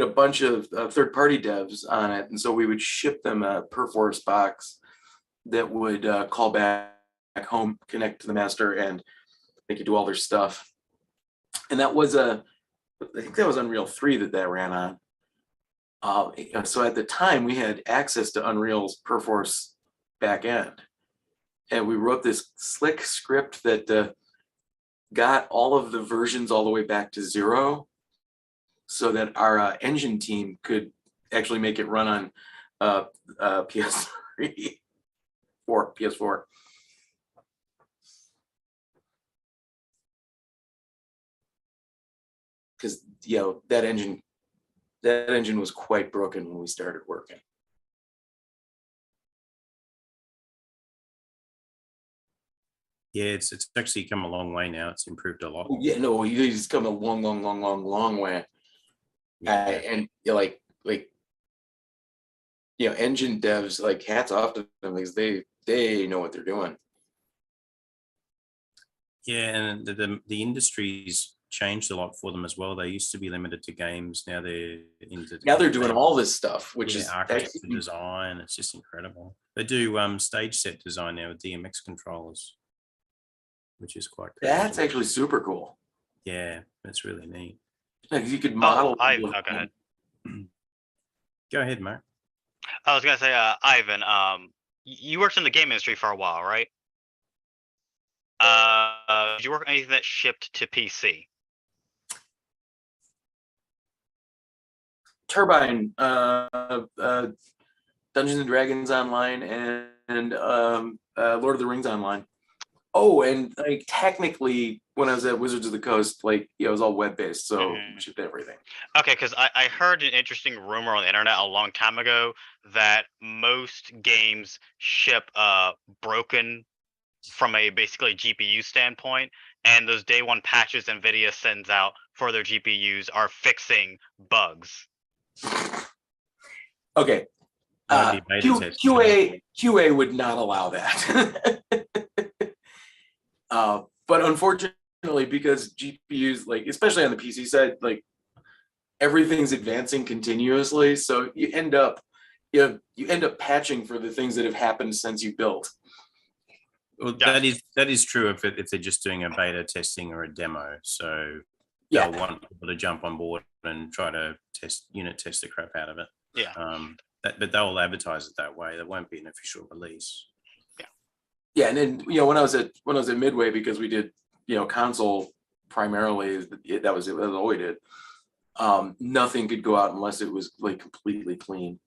bunch of third-party devs on it, and so we would ship them a Perforce box that would call back home, connect to the master, and they could do all their stuff. And that was I think that was Unreal 3 that ran on. So at the time, we had access to Unreal's Perforce backend, and we wrote this slick script that got all of the versions all the way back to 0, so that our engine team could actually make it run on PS3 or PS4. Because, you know, that engine was quite broken when we started working. Yeah, it's actually come a long way now. It's improved a lot. Yeah, no, he's come a long way. Yeah. And you know, like you know, engine devs, like, hats off to them, because they know what they're doing. Yeah, and the industry's changed a lot for them as well. They used to be limited to games. Now they're doing all this stuff, which is architecture design. It's just incredible. They do stage set design now with DMX controllers, which is quite cool. That's actually super cool. Yeah, that's really neat. Like, you could model. Go ahead. Go ahead, Mark. I was gonna say, Ivan, you worked in the game industry for a while, right? Did you work on anything that shipped to PC? Turbine, Dungeons and Dragons Online, and Lord of the Rings Online. Oh, and like, technically, when I was at Wizards of the Coast, like, yeah, it was all web-based, so we shipped everything. Okay, because I heard an interesting rumor on the internet a long time ago that most games ship broken from a basically GPU standpoint, and those day one patches NVIDIA sends out for their GPUs are fixing bugs. Okay. QA would not allow that. But unfortunately, because GPUs, like, especially on the PC side, like, everything's advancing continuously, so you end up patching for the things that have happened since you built. Well, that is true if they're just doing a beta testing or a demo. So yeah, they'll want people to jump on board and try to unit test the crap out of it. Yeah. But they'll advertise it that way. There won't be an official release. Yeah, and then, you know, when I was at Midway, because we did, you know, console primarily, that was all we did. Nothing could go out unless it was like completely clean.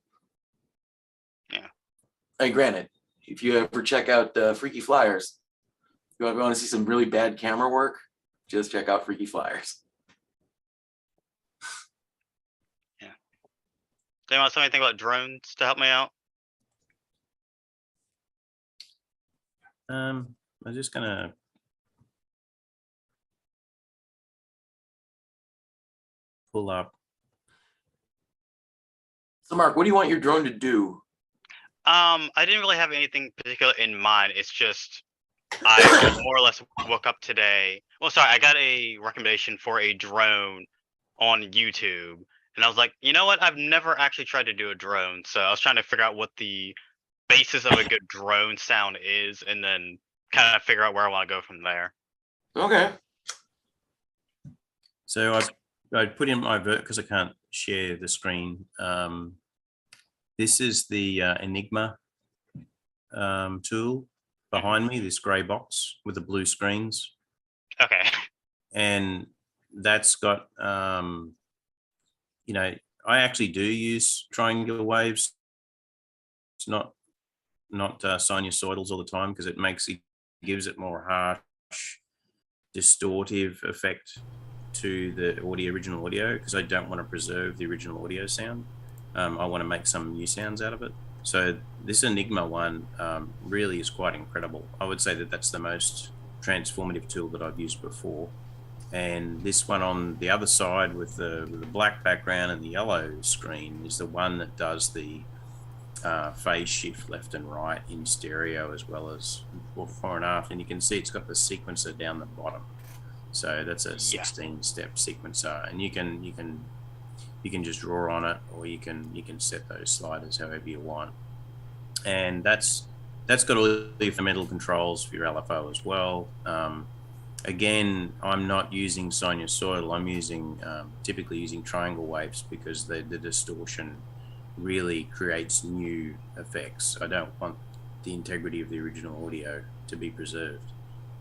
Yeah. And granted, if you ever check out Freaky Flyers, you want to see some really bad camera work, just check out Freaky Flyers. Yeah. Do you want to say anything about drones to help me out? I'm just gonna pull up. So Mark, what do you want your drone to do? I didn't really have anything particular in mind. It's just I more or less woke up today. Well, sorry, I got a recommendation for a drone on YouTube, and I was like, you know what? I've never actually tried to do a drone, so I was trying to figure out what the basis of a good drone sound is, and then kind of figure out where I want to go from there. Okay. So I put in my because I can't share the screen. This is the Enigma tool behind me, this gray box with the blue screens. Okay. And that's got, you know, I actually do use triangular waves. It's not sinusoidals all the time, because it gives it more harsh, distortive effect to the original audio because I don't want to preserve the original audio sound. I want to make some new sounds out of it. So this Enigma one really is quite incredible. I would say that that's the most transformative tool that I've used before. And this one on the other side with the black background and the yellow screen is the one that does the phase shift left and right in stereo as well as fore and aft. And you can see it's got the sequencer down the bottom. So that's a 16-step sequencer, and you can just draw on it, or you can set those sliders however you want. And that's got all the fundamental controls for your LFO as well. Again, I'm not using sinusoidal. I'm using typically using triangle waves because the distortion really creates new effects. I don't want the integrity of the original audio to be preserved.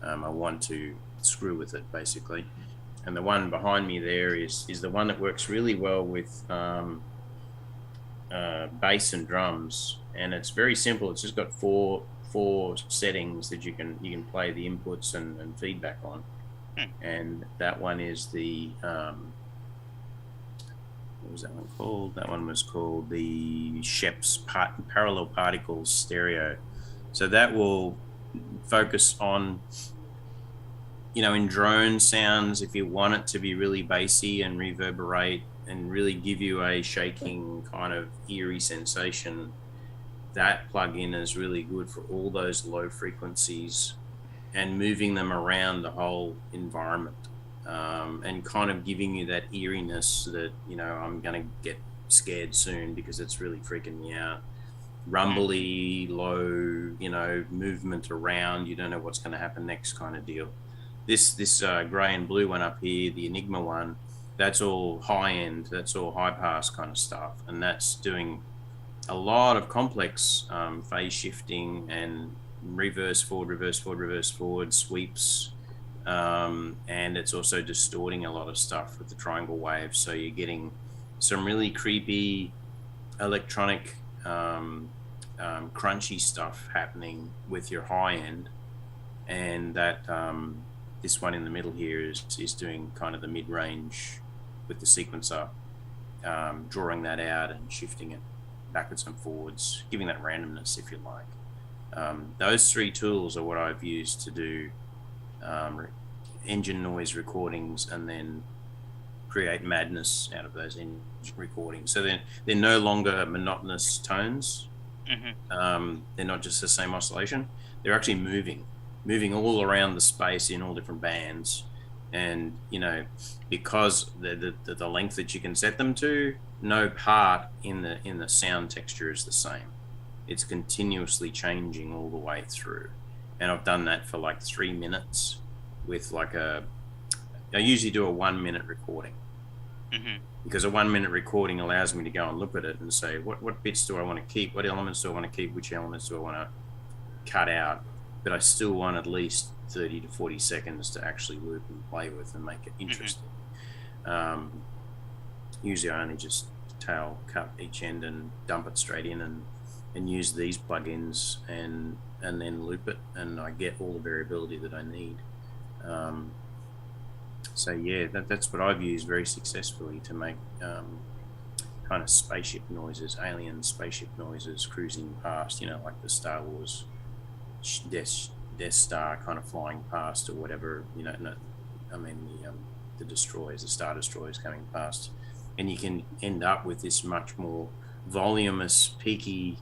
I want to screw with it basically. And the one behind me there is the one that works really well with bass and drums, and it's very simple. It's just got four settings that you can play the inputs and feedback on. And that one is the what was that one called? That one was called the Shep's Parallel Particles Stereo. So that will focus on, in drone sounds, if you want it to be really bassy and reverberate and really give you a shaking kind of eerie sensation, that plugin is really good for all those low frequencies and moving them around the whole environment, and kind of giving you that eeriness that, I'm going to get scared soon because it's really freaking me out. Rumbly, low, movement around, you don't know what's going to happen next kind of deal. This grey and blue one up here, the Enigma one, that's all high end, that's all high pass kind of stuff, and that's doing a lot of complex phase shifting and reverse forward sweeps, and it's also distorting a lot of stuff with the triangle waves, so you're getting some really creepy electronic crunchy stuff happening with your high end. And that this one in the middle here is doing kind of the mid-range with the sequencer, drawing that out and shifting it backwards and forwards, giving that randomness, if you like. Those three tools are what I've used to do engine noise recordings and then create madness out of those engine recordings. So they're no longer monotonous tones. They're not just the same oscillation. They're actually moving all around the space in all different bands. And, because the length that you can set them to, no part in the sound texture is the same. It's continuously changing all the way through. And I've done that for like 3 minutes with I usually do a 1 minute recording. Because a 1 minute recording allows me to go and look at it and say, what bits do I want to keep? What elements do I want to keep? Which elements do I want to cut out? But I still want at least 30 to 40 seconds to actually loop and play with and make it interesting. Usually I only just tail cut each end and dump it straight in and use these plugins and then loop it, and I get all the variability that I need. So yeah, that's what I've used very successfully to make kind of spaceship noises, alien spaceship noises cruising past, like the Star Wars Death Star kind of flying past or whatever, the destroyers, the Star Destroyers coming past. And you can end up with this much more voluminous, peaky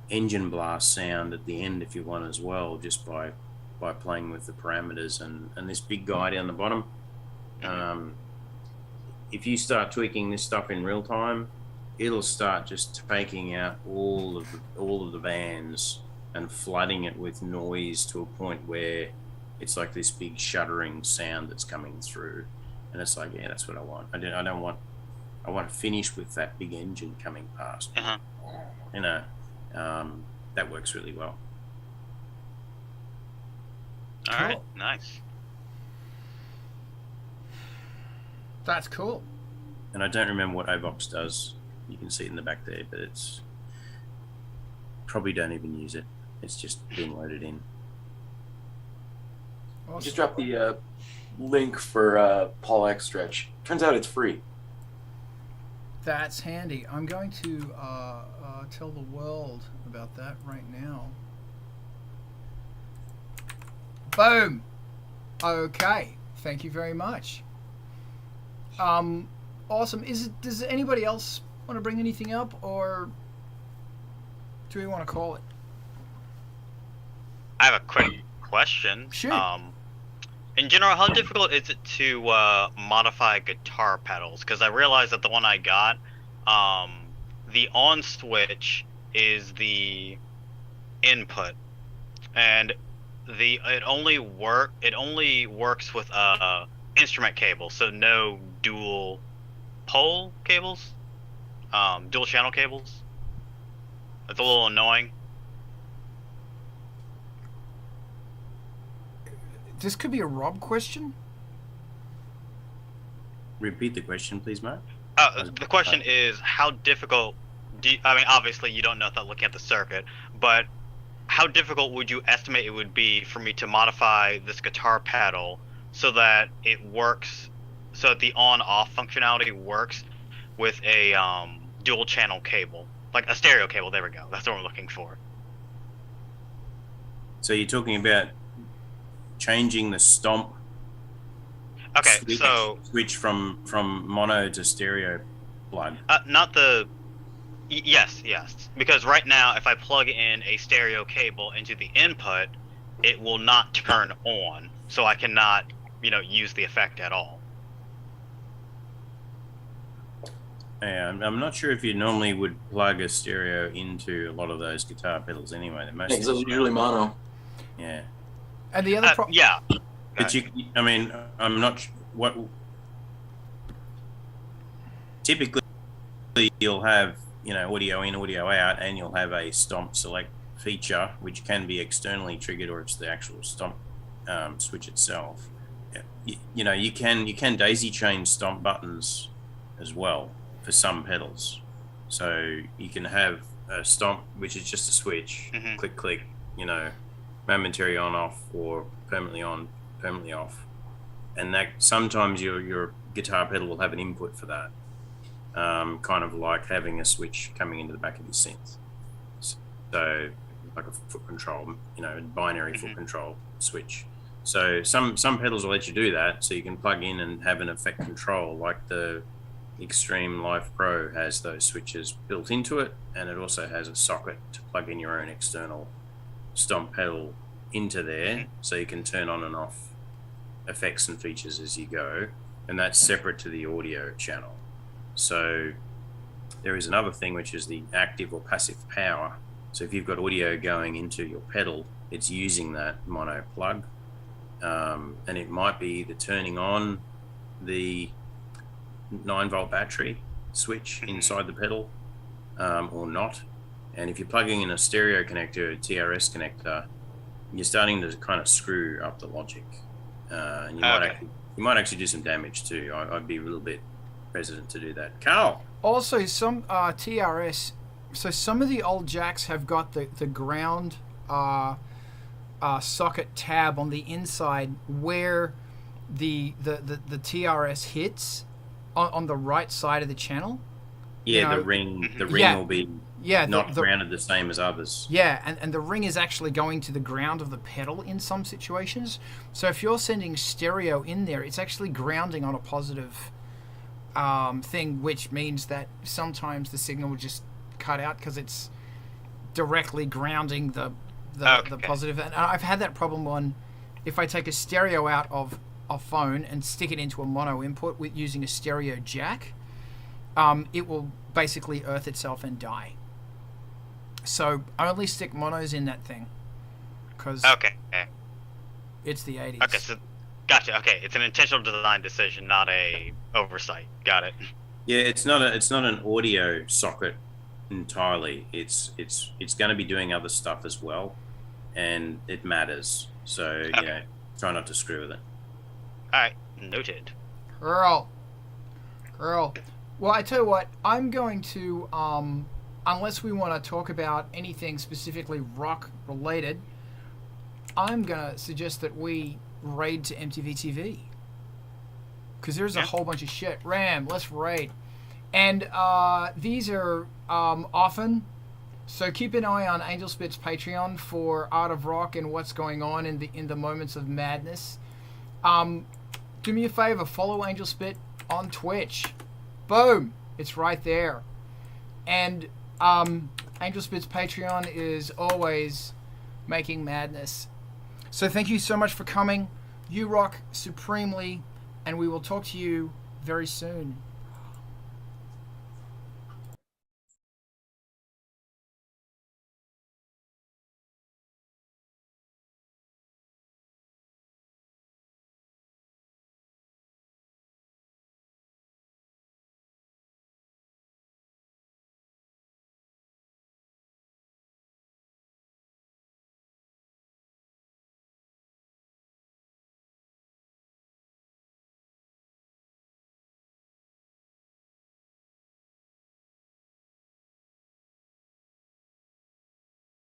engine blast sound at the end if you want as well, just by playing with the parameters. And this big guy down the bottom, if you start tweaking this stuff in real time, it'll start just taking out all of the bands and flooding it with noise to a point where it's like this big shuddering sound that's coming through. And it's like, yeah, that's what I want. I want to finish with that big engine coming past. That works really well. All right, nice. That's cool. And I don't remember what Ovox does. You can see it in the back there, but it's probably don't even use it. It's just being loaded in. Awesome. Just drop the link for Paul X Stretch. Turns out it's free. That's handy. I'm going to tell the world about that right now. Boom. Okay. Thank you very much. Awesome. Does anybody else want to bring anything up, or do we want to call it? I have a quick question. Sure. In general, how difficult is it to modify guitar pedals? Because I realized that the one I got, the on switch is the input, and it only works with instrument cable, so no dual pole cables, dual channel cables. It's a little annoying. This could be a Rob question. Repeat the question, please, Mark. The question is, how difficult I mean, obviously you don't know without looking at the circuit, but how difficult would you estimate it would be for me to modify this guitar pedal so that it works, so that the on-off functionality works with a dual channel cable, like a stereo cable? There we go. That's what we're looking for. So you're talking about changing the stomp. Okay, switch from mono to stereo plug. Not the. Yes. Because right now, if I plug in a stereo cable into the input, it will not turn on, so I cannot, use the effect at all. Yeah, I'm not sure if you normally would plug a stereo into a lot of those guitar pedals anyway. It's usually mono. Yeah. And the other problem. Yeah. But I'm not what. Typically, you'll have audio in, audio out, and you'll have a stomp select feature, which can be externally triggered, or it's the actual stomp switch itself. You can daisy chain stomp buttons as well for some pedals. So you can have a stomp, which is just a switch, click, click, momentary on off or permanently on, permanently off, and that sometimes your guitar pedal will have an input for that, kind of like having a switch coming into the back of your synth. So like a foot control, binary foot control switch. So some pedals will let you do that, so you can plug in and have an effect control, like the Extreme Live Pro has those switches built into it, and it also has a socket to plug in your own external stomp pedal into there, so you can turn on and off effects and features as you go, and that's separate to the audio channel. So there is another thing, which is the active or passive power. So if you've got audio going into your pedal, it's using that mono plug, and it might be either turning on the 9-volt battery switch inside the pedal or not. And if you're plugging in a stereo connector, a TRS connector, you're starting to kind of screw up the logic, and you might actually do some damage too. I'd be a little bit hesitant to do that. Carl. Also, some TRS. So some of the old jacks have got the ground socket tab on the inside where the TRS hits on the right side of the channel. Yeah, the ring will be not grounded the same as others. Yeah, and the ring is actually going to the ground of the pedal in some situations. So if you're sending stereo in there, it's actually grounding on a positive thing, which means that sometimes the signal will just cut out because it's directly grounding the positive. And I've had that problem on if I take a stereo out of a phone and stick it into a mono input with using a stereo jack, it will basically earth itself and die. So I only stick monos in that thing because it's the 80s. Okay, so gotcha. Okay, it's an intentional design decision, not a oversight. Got it. Yeah, it's not an audio socket entirely. It's going to be doing other stuff as well, and it matters. So try not to screw with it. All right, noted. Girl. Well, I tell you what, I'm going to, unless we want to talk about anything specifically rock related, I'm going to suggest that we raid to MTV TV. because there's a Yeah. whole bunch of shit. Ram, let's raid. And these are often, so keep an eye on Angelspit's Patreon for Art of Rock and what's going on in the moments of madness. Do me a favor, follow Angelspit on Twitch. Boom, it's right there. And Angelspit's Patreon is always making madness. So thank you so much for coming. You rock supremely, and we will talk to you very soon.